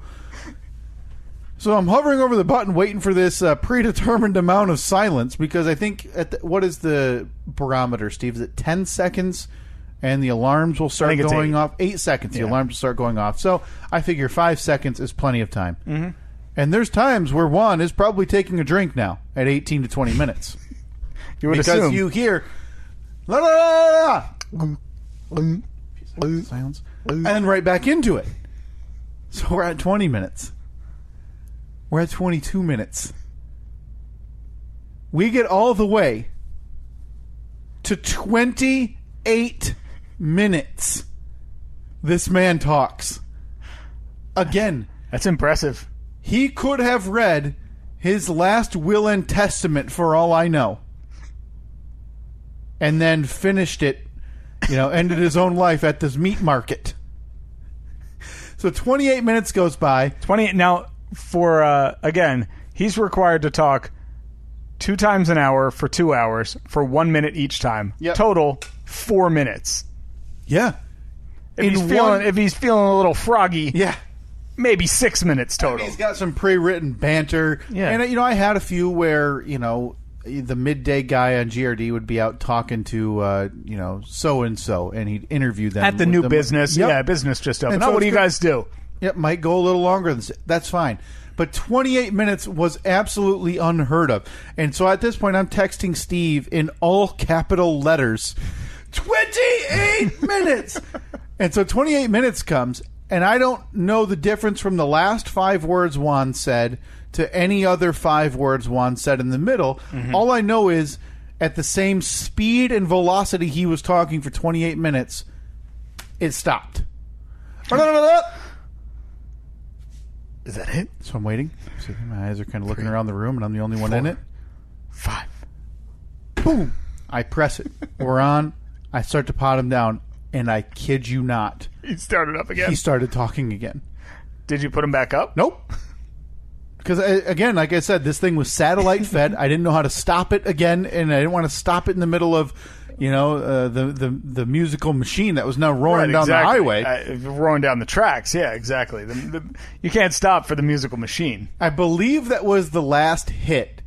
So I'm hovering over the button, waiting for this predetermined amount of silence because I think what is the barometer, Steve? Is it 10 seconds? And the alarms will start going off. 8 seconds, the alarms will start going off. So I figure 5 seconds is plenty of time. Mm-hmm. And there's times where Juan is probably taking a drink now at 18 to 20 minutes. You would because assume. You hear la la la la silence, and then right back into it. So we're at 20 minutes. We're at 22 minutes. We get all the way to 28 minutes. This man talks. Again. That's impressive. He could have read his last will and testament for all I know. And then finished it, ended his own life at this meat market. So 28 minutes goes by. 28. Now, for, again, he's required to talk 2 times an hour for 2 hours for 1 minute each time. Yep. Total 4 minutes. Yeah. If he's feeling a little froggy, yeah, maybe 6 minutes total. He's got some pre-written banter. Yeah. And, I had a few where, the midday guy on GRD would be out talking to, so-and-so, and he'd interview them. At the new business. Yep. Yeah, business just opened. What do you guys do? Yep, might go a little longer. That's fine. But 28 minutes was absolutely unheard of. And so at this point, I'm texting Steve in all capital letters, 28 minutes! And so 28 minutes comes, and I don't know the difference from the last 5 words Juan said to any other 5 words Juan said in the middle. Mm-hmm. All I know is at the same speed and velocity he was talking for 28 minutes, it stopped. Is that it? So I'm waiting. See, my eyes are kind of looking around the room, and I'm the only one in it. 5. Boom. I press it. We're on. I start to pot him down, and I kid you not. He started up again. He started talking again. Did you put him back up? Nope. Because, again, like I said, this thing was satellite fed. I didn't know how to stop it again, and I didn't want to stop it in the middle of, the musical machine that was now roaring down the highway. Roaring down the tracks, yeah, exactly. You can't stop for the musical machine. I believe that was the last hit,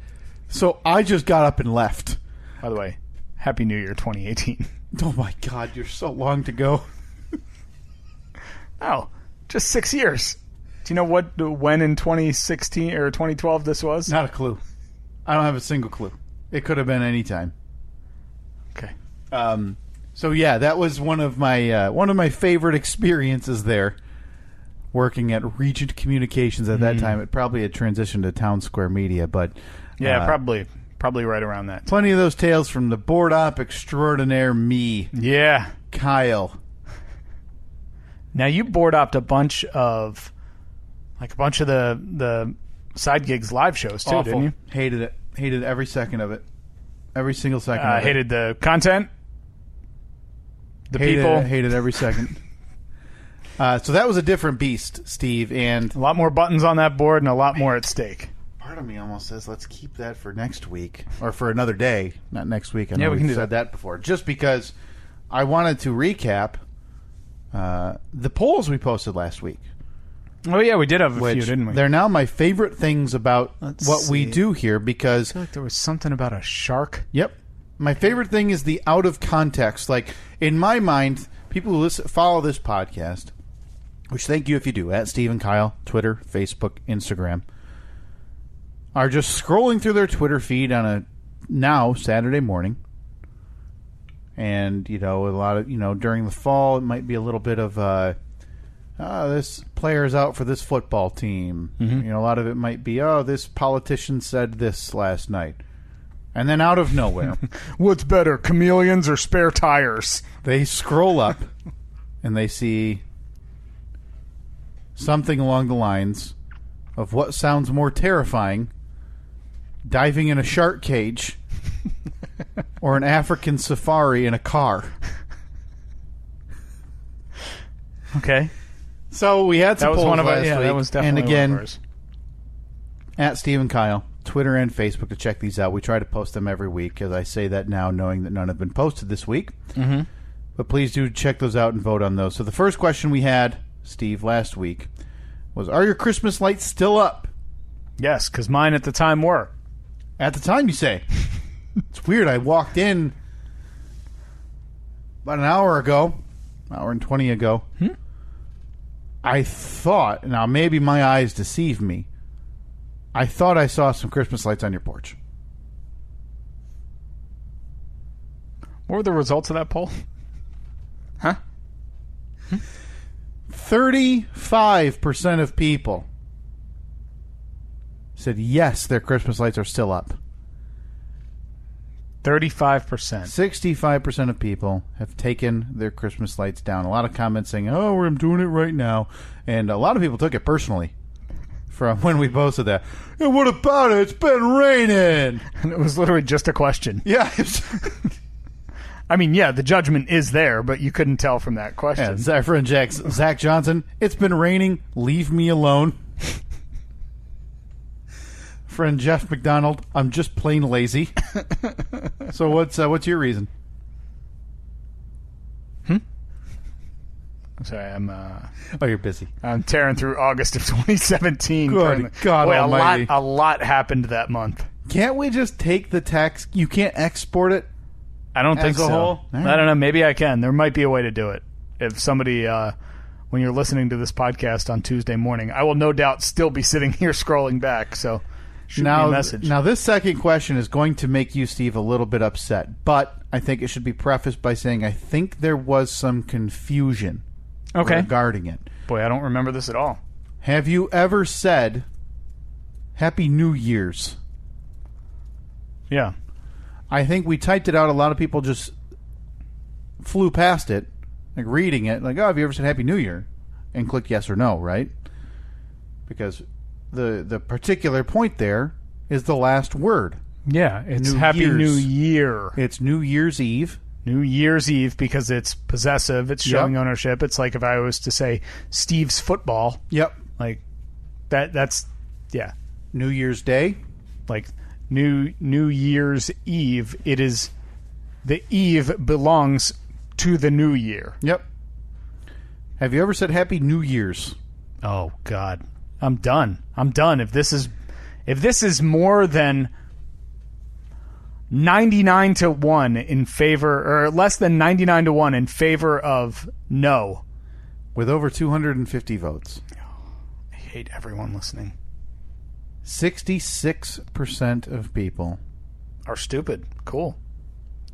so I just got up and left. By the way, Happy New Year 2018. Oh, my God, you're so long to go. Oh, just 6 years. Do you know when in 2016 or 2012 this was? Not a clue. I don't have a single clue. It could have been any time. Okay. So yeah, that was one of my favorite experiences there, working at Regent Communications at that time. It probably had transitioned to Town Square Media, but yeah, probably right around that. Plenty of those tales from the board op extraordinaire me. Yeah, Kyle. Now you board opped a bunch of the side gigs live shows too, Awful. didn't you? Hated it. Hated every second of it. Every single second of it. Hated the content. People. Hated every second. So that was a different beast, Steve, and a lot more buttons on that board and a lot more at stake. Part of me almost says, let's keep that for next week or for another day, not next week. I know we can said that before. Just because I wanted to recap the polls we posted last week. Oh yeah, we did have a few, didn't we? They're now my favorite things about we do here because I feel like there was something about a shark. Yep. My favorite thing is the out of context. Like, in my mind, people who follow this podcast, which thank you if you do, at Steve and Kyle, Twitter, Facebook, Instagram, are just scrolling through their Twitter feed on a now Saturday morning. And, a lot of, during the fall, it might be a little bit of, this player's out for this football team. Mm-hmm. A lot of it might be, this politician said this last night. And then out of nowhere, what's better, chameleons or spare tires? They scroll up and they see something along the lines of what sounds more terrifying: diving in a shark cage or an African safari in a car. Okay. So we had some polls last week. That was definitely and again, one of ours. At Steve and Kyle, Twitter and Facebook to check these out. We try to post them every week, as I say that now knowing that none have been posted this week. Mm-hmm. But please do check those out and vote on those. So the first question we had, Steve, last week was, are your Christmas lights still up? Yes, because mine at the time were. At the time, you say. It's weird. I walked in about an hour and 20 ago. I thought, now maybe my eyes deceived me, I thought I saw some Christmas lights on your porch. What were the results of that poll? Huh? 35% of people said yes, their Christmas lights are still up. 35%. 65% of people have taken their Christmas lights down. A lot of comments saying, oh, I'm doing it right now. And a lot of people took it personally from when we posted that. And what about it? It's been raining. And it was literally just a question. Yeah. I mean, yeah, the judgment is there, but you couldn't tell from that question. Yeah, our friend Zach Johnson, it's been raining. Leave me alone. Friend Jeff McDonald, I'm just plain lazy. So what's your reason? I'm sorry, I'm oh, you're busy. I'm tearing through August of 2017. Good God Almighty. A lot happened that month. Can't we just take the text? You can't export it? I don't think so. Whole? I don't know. Maybe I can. There might be a way to do it. If somebody, when you're listening to this podcast on Tuesday morning, I will no doubt still be sitting here scrolling back. So shoot me a message. Now, this second question is going to make you, Steve, a little bit upset. But I think it should be prefaced by saying I think there was some confusion regarding it. Boy, I don't remember this at all. Have you ever said Happy New Year's? Yeah. I think we typed it out. A lot of people just flew past it, like reading it, like, oh, have you ever said Happy New Year? And clicked yes or no, right? Because the particular point there is the last word. Yeah, it's Happy New Year. It's New Year's Eve. New Year's Eve because it's possessive. It's showing ownership. It's like if I was to say Steve's football. Yep. Like that's yeah. New Year's Day. Like New Year's Eve. It is the eve belongs to the new year. Yep. Have you ever said Happy New Year's? Oh God. I'm done. If this is more than 99-1 in favor, or less than 99-1 in favor of no. With over 250 votes. I hate everyone listening. 66% of people are stupid. Cool.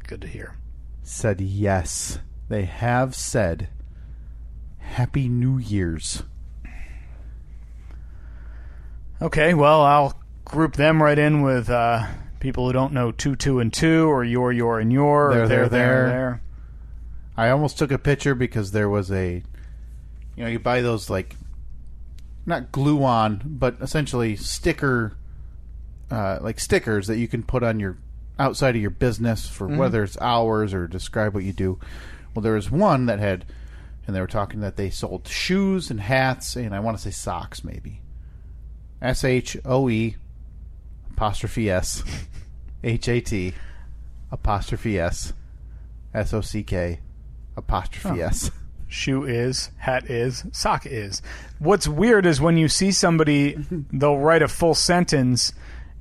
Good to hear. Said yes. They have said Happy New Year's. Okay, well, I'll group them right in with people who don't know 2, 2, and 2, or your, and your. There. I almost took a picture because there was a, you buy those, like, not glue on, but essentially stickers that you can put on your outside of your business for whether it's hours or describe what you do. Well, there was one that had, and they were talking that they sold shoes and hats, and I want to say socks maybe. SHOE apostrophe S HAT apostrophe S SOCK apostrophe S. Shoe is, hat is, sock is. What's weird is when you see somebody, they'll write a full sentence,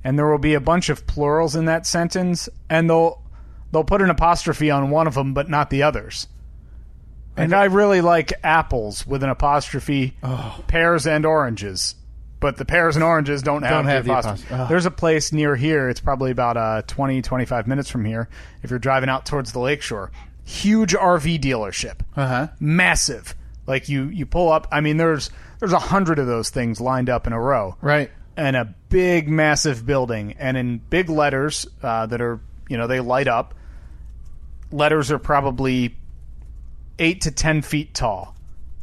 and there will be a bunch of plurals in that sentence, and they'll put an apostrophe on one of them, but not the others. And I really like apples with an apostrophe, pears and oranges. But the pears and oranges don't have the apostrophe. There's a place near here. It's probably about 20, 25 minutes from here. If you're driving out towards the lakeshore, huge RV dealership, massive. Like you pull up. I mean, there's 100 of those things lined up in a row. Right. and a big, massive building, and in big letters that are, they light up. Letters are probably 8 to 10 feet tall.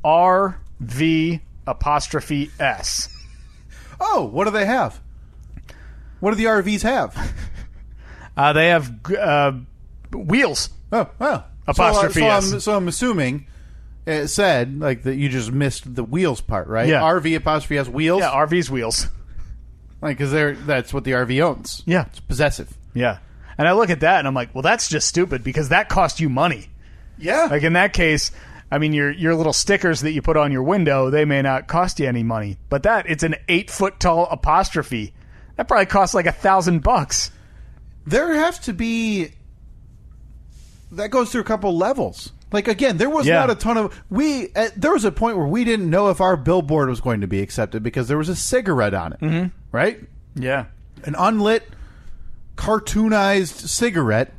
RV apostrophe S. Oh, what do they have? What do the RVs have? They have wheels. Oh, well. Apostrophe S. So I'm assuming it said like that you just missed the wheels part, right? Yeah. RV apostrophe has wheels? Yeah, RV's wheels. Like, because that's what the RV owns. Yeah. It's possessive. Yeah. And I look at that and I'm like, well, that's just stupid because that cost you money. Yeah. Like in that case, I mean, your little stickers that you put on your window, they may not cost you any money. But it's an 8-foot tall apostrophe. That probably costs like $1,000. There has to be... That goes through a couple levels. Like, again, there was not a ton of... There was a point where we didn't know if our billboard was going to be accepted because there was a cigarette on it. Mm-hmm. Right? Yeah. An unlit, cartoonized cigarette,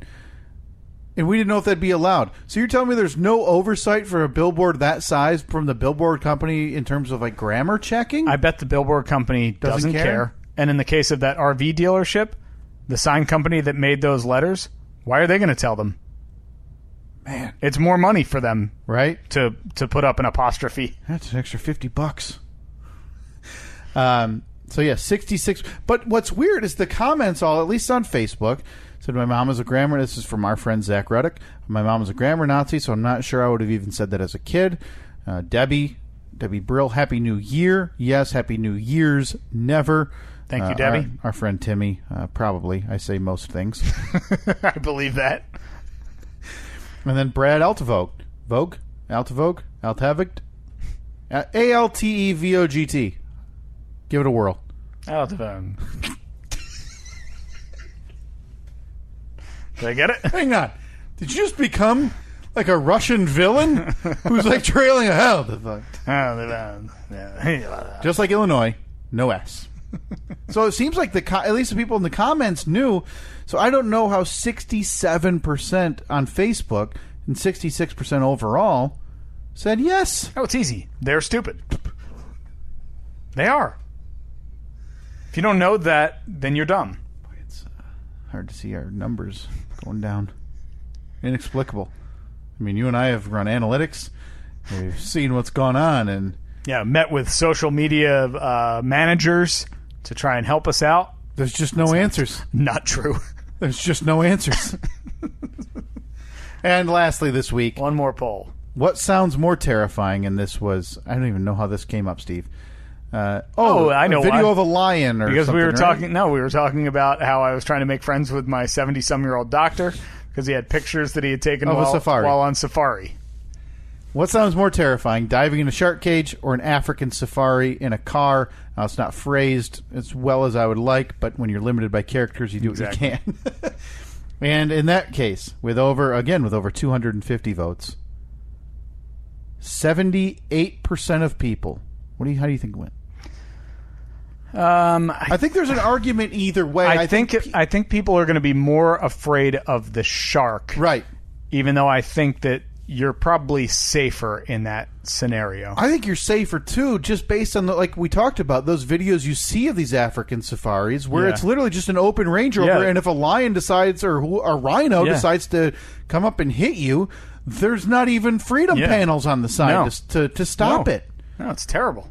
and we didn't know if that'd be allowed. So you're telling me there's no oversight for a billboard that size from the billboard company in terms of, like, grammar checking? I bet the billboard company doesn't care. And in the case of that RV dealership, the sign company that made those letters, why are they going to tell them? Man, it's more money for them, right? To put up an apostrophe. That's an extra $50. So yeah, 66. But what's weird is the comments all, at least on Facebook, said my mom is a grammar. This is from our friend Zach Ruddick. My mom is a grammar Nazi, so I'm not sure I would have even said that as a kid. Debbie Brill, Happy New Year. Yes, Happy New Year's. Never. Thank you, Debbie. Our friend Timmy, probably. I say most things. I believe that. And then Brad Altavogt. Altavogt? Altevogt. Give it a whirl. Altavogt. Did I get it? Hang on. Did you just become like a Russian villain who's like trailing a Altavogt? Just like Illinois, no S. So it seems like at least the people in the comments knew. So I don't know how 67% on Facebook and 66% overall said yes. Oh, it's easy. They're stupid. They are. If you don't know that, then you're dumb. Boy, it's hard to see our numbers going down. Inexplicable. I mean, you and I have run analytics. We've seen what's gone on, and met with social media managers to try and help us out. There's just no answers. Not true. There's just no answers. And lastly this week, one more poll. What sounds more terrifying? And this was, I don't even know how this came up, Steve. I know. A video of a lion or because something, we were right? talking. No, we were talking about how I was trying to make friends with my 70-some-year-old doctor because he had pictures that he had taken while on safari. What sounds more terrifying, diving in a shark cage or an African safari in a car? Now, it's not phrased as well as I would like, but when you're limited by characters, you do what you can. And in that case, with over 250 votes, 78% of people. How do you think it went? I think there's an argument either way. I think people are going to be more afraid of the shark, right? Even though I think that you're probably safer in that scenario. I think you're safer too, just based on like we talked about those videos you see of these African safaris, where it's literally just an open Range Rover, and if a lion decides or a rhino decides to come up and hit you, there's not even freedom panels on the side to stop it. No, it's terrible.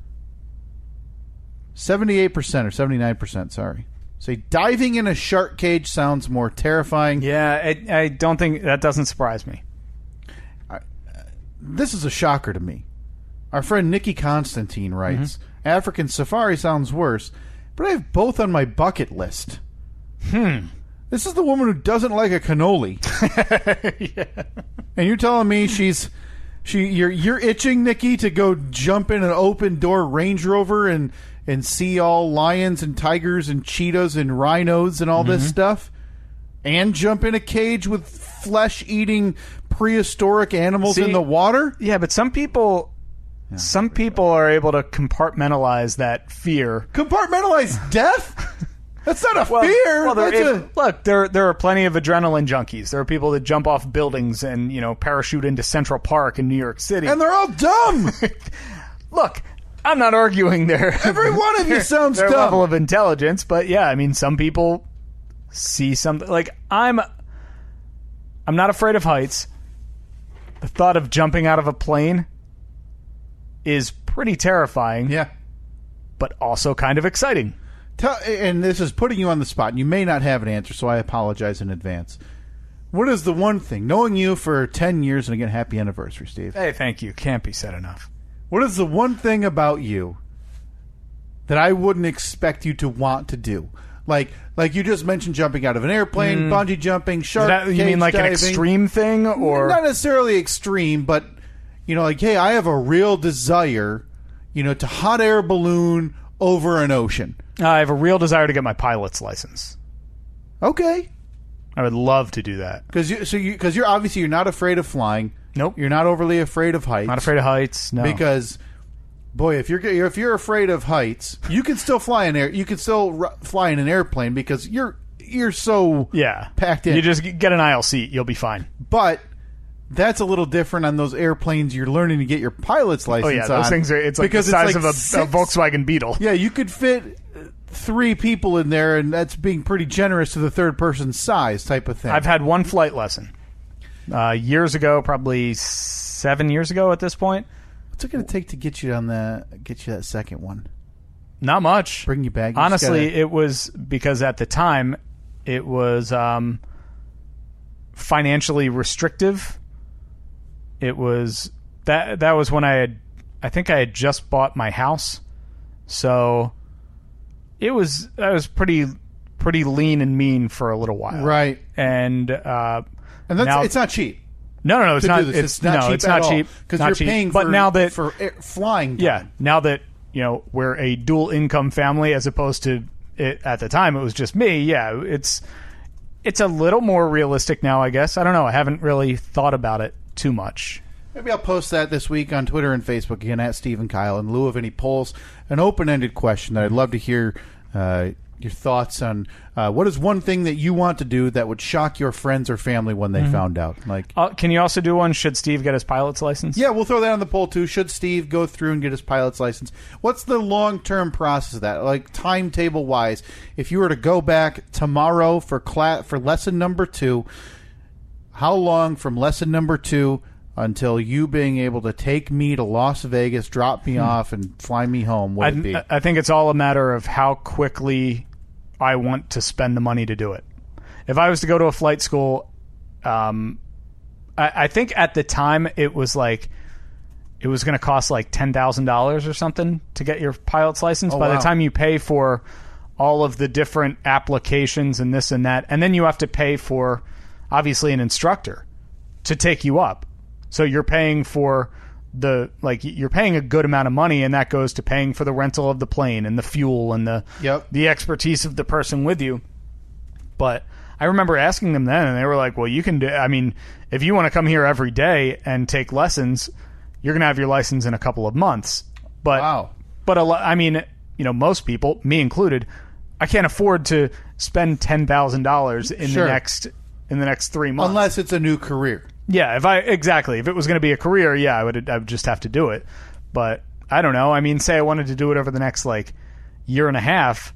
78% or 79%, sorry. Say diving in a shark cage sounds more terrifying. Yeah, I don't think that doesn't surprise me. This is a shocker to me. Our friend Nikki Constantine writes, African safari sounds worse, but I have both on my bucket list. This is the woman who doesn't like a cannoli. Yeah. And you're telling me you're itching, Nikki, to go jump in an open door Range Rover and see all lions and tigers and cheetahs and rhinos and all this stuff? And jump in a cage with flesh-eating prehistoric animals in the water? Yeah, but some people are able to compartmentalize that fear. Compartmentalize death? That's not a fear. Well, look, there are plenty of adrenaline junkies. There are people that jump off buildings and parachute into Central Park in New York City. And they're all dumb. Look, I'm not arguing their Every one of you sounds their dumb. level of intelligence, but yeah, I mean, some people see something like I'm not afraid of heights. The thought of jumping out of a plane is pretty terrifying. Yeah. But also kind of exciting. And this is putting you on the spot, and you may not have an answer, so I apologize in advance. What is the one thing, knowing you for 10 years, and again, happy anniversary, Steve. Hey, thank you. Can't be said enough. What is the one thing about you that I wouldn't expect you to want to do? Like you just mentioned jumping out of an airplane, bungee jumping, shark cage you mean like diving. an extreme thing? Or not necessarily extreme, but, like, hey, I have a real desire, to hot air balloon over an ocean. I have a real desire to get my pilot's license. Okay. I would love to do that. Because you're obviously you're not afraid of flying. Nope. You're not overly afraid of heights. Not afraid of heights. No. Because, boy, if you're afraid of heights, you can still fly in air. You can still fly in an airplane because you're so packed in. You just get an aisle seat, you'll be fine. But that's a little different on those airplanes you're learning to get your pilot's license. Oh yeah, those things are. It's like the size of a Volkswagen Beetle. Yeah, you could fit 3 people in there, and that's being pretty generous to the third person's size type of thing. I've had one flight lesson years ago, probably 7 years ago at this point. What's it going to take to get you that second one? Not much. Bring you back. Honestly, it was because at the time it was financially restrictive. It was that was when I think I had just bought my house, so I was pretty lean and mean for a little while, right? And it's not cheap. No, it's not. It's not cheap because you're paying. But now that for flying, time. Yeah. Now that we're a dual income family, as opposed to at the time it was just me. Yeah, it's a little more realistic now, I guess. I don't know. I haven't really thought about it too much. Maybe I'll post that this week on Twitter and Facebook again at Steve and Kyle in lieu of any polls. An open-ended question that I'd love to hear your thoughts on. What is one thing that you want to do that would shock your friends or family when they found out? Like, can you also do one? Should Steve get his pilot's license? Yeah, we'll throw that on the poll too. Should Steve go through and get his pilot's license? What's the long-term process of that? Like timetable-wise, if you were to go back tomorrow for lesson number 2, how long from lesson number 2 until you being able to take me to Las Vegas, drop me off, and fly me home would it be? I think it's all a matter of how quickly I want to spend the money to do it. If I was to go to a flight school, I think at the time it was going to cost like $10,000 or something to get your pilot's license. By the time you pay for all of the different applications and this and that, and then you have to pay for, obviously, an instructor to take you up. So you're paying for you're paying a good amount of money, and that goes to paying for the rental of the plane and the fuel and the expertise of the person with you. But I remember asking them then, and they were like, well, you can do, I mean, if you want to come here every day and take lessons, you're going to have your license in a couple of months. But, wow. But I mean, most people, me included, I can't afford to spend $10,000 in the next 3 months. Unless it's a new career. Yeah, if it was going to be a career, I would just have to do it. But I don't know. I mean, say I wanted to do it over the next year and a half.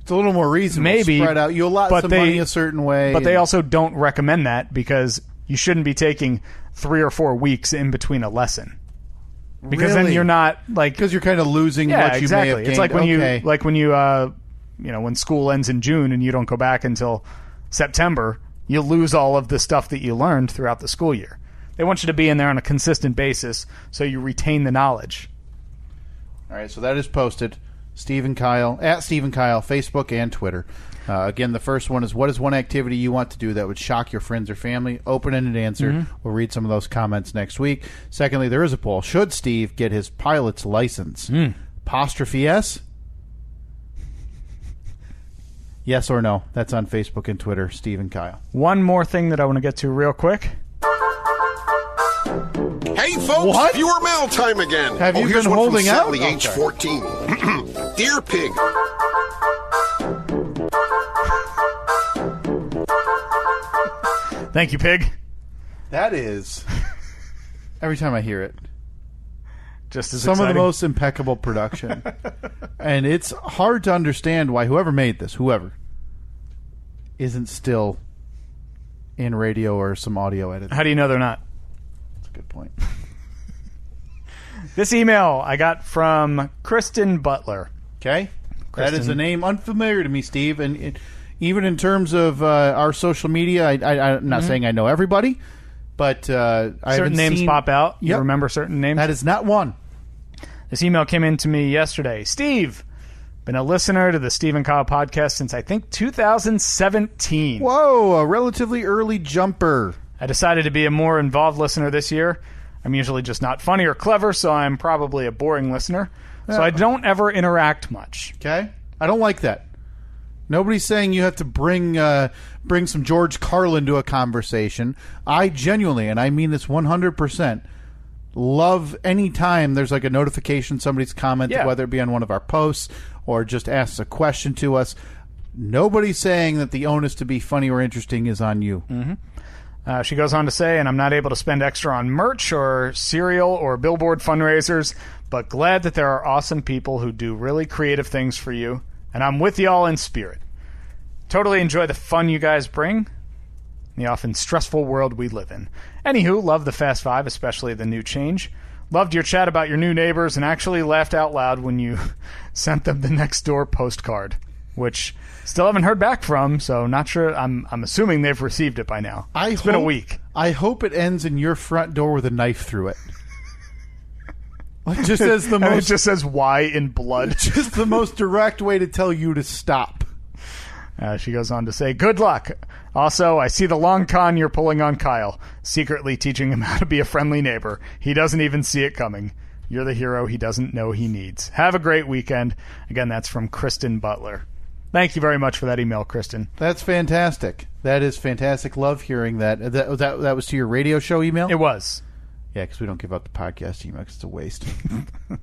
It's a little more reasonable. Maybe spread out. You allot some money a certain way. But they also don't recommend that because you shouldn't be taking 3 or 4 weeks in between a lesson. Because then you're not because you're kind of losing what you may have gained. It's like when you when school ends in June and you don't go back until September. You lose all of the stuff that you learned throughout the school year. They want you to be in there on a consistent basis so you retain the knowledge. All right, so that is posted. Steve and Kyle, at Steve and Kyle, Facebook and Twitter. Again, the first one is, what is one activity you want to do that would shock your friends or family? Open-ended answer. Mm-hmm. We'll read some of those comments next week. Secondly, there is a poll. Should Steve get his pilot's license? Apostrophe S? Yes or no? That's on Facebook and Twitter, Steve and Kyle. One more thing that I want to get to real quick. Hey, folks, viewer mail time again. Have you been holding out? Sally, age 14. Dear Pig. Thank you, Pig. That is... Every time I hear it. just as some exciting. of the most impeccable production. And it's hard to understand why whoever made this, isn't still in radio or some audio editing. How do you know they're not? That's a good point. This email I got from Kristen Butler. Okay. Kristen. That is a name unfamiliar to me, Steve. And even in terms of our social media, I'm not saying I know everybody, but I certain names pop out. You remember certain names? That is not one. This email came in to me yesterday. Steve, been a listener to the Steve and Kyle podcast since I think 2017. Whoa, a relatively early jumper. I decided to be a more involved listener this year. I'm usually just not funny or clever, so I'm probably a boring listener. So I don't ever interact much. Okay? I don't like that. Nobody's saying you have to bring some George Carlin to a conversation. I genuinely, and I mean this 100%, love any time there's like a notification somebody's commented, whether it be on one of our posts or just asks a question to us. Nobody's saying that the onus to be funny or interesting is on you. Mm-hmm. She goes on to say, and I'm not able to spend extra on merch or cereal or billboard fundraisers, but glad that there are awesome people who do really creative things for you, and I'm with y'all in spirit. Totally enjoy the fun you guys bring in the often stressful world we live in. Anywho, love the Fast Five, especially the new change. Loved your chat about your new neighbors and actually laughed out loud when you sent them the next door postcard, which still haven't heard back from, so not sure. I'm assuming they've received it by now. It's been a week. I hope it ends in your front door with a knife through it. Just as the most, and it just says "Y" in blood. Just the most direct way to tell you to stop. She goes on to say, good luck. Also, I see the long con you're pulling on Kyle, secretly teaching him how to be a friendly neighbor. He doesn't even see it coming. You're the hero he doesn't know he needs. Have a great weekend. Again, that's from Kristen Butler. Thank you very much for that email, Kristen. That's fantastic. That is fantastic. Love hearing that. That was to your radio show email? It was. Yeah, because we don't give out the podcast email because it's a waste.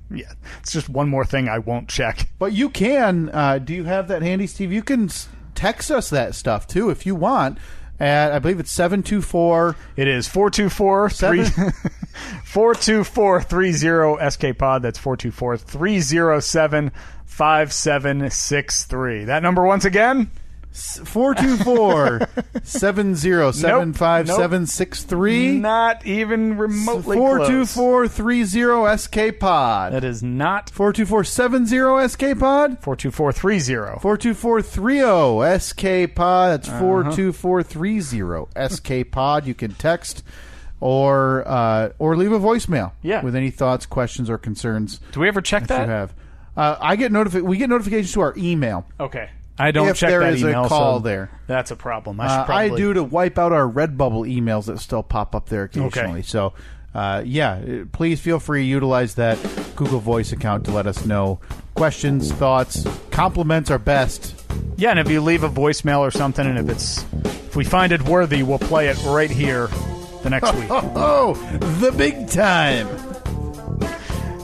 Yeah, it's just one more thing I won't check. But you can. Do you have that handy, Steve? You can text us that stuff, too, if you want. I believe it's 724. It is 424-30-SK-POD. That's 424-307-5763. That number once again? 424-707-5763. Not even remotely close. 424-30-SK-POD. That is not. 424-70-SK-POD. 424-30. 424-30-SK-POD. That's 424-30-SK-POD. You can text or leave a voicemail with any thoughts, questions, or concerns. Do we ever check that? You have. We get notifications to our email. Okay. I don't check that email. If there is a call there. That's a problem. I do to wipe out our Redbubble emails that still pop up there occasionally. Okay. So, please feel free to utilize that Google Voice account to let us know questions, thoughts, compliments are best. Yeah, and if you leave a voicemail or something, and if we find it worthy, we'll play it right here the next week. Oh, the big time.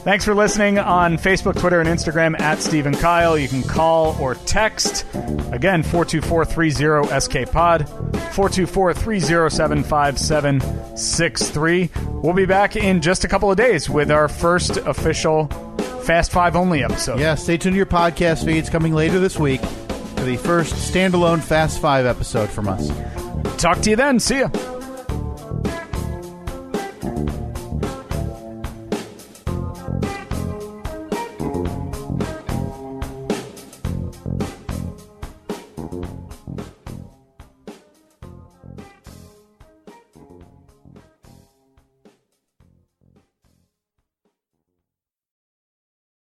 Thanks for listening on Facebook, Twitter, and Instagram at Steve and Kyle. You can call or text. Again, 424-30-SK-POD, 424-307-5763. We'll be back in just a couple of days with our first official Fast Five only episode. Yeah, stay tuned to your podcast feeds coming later this week for the first standalone Fast Five episode from us. Talk to you then. See ya.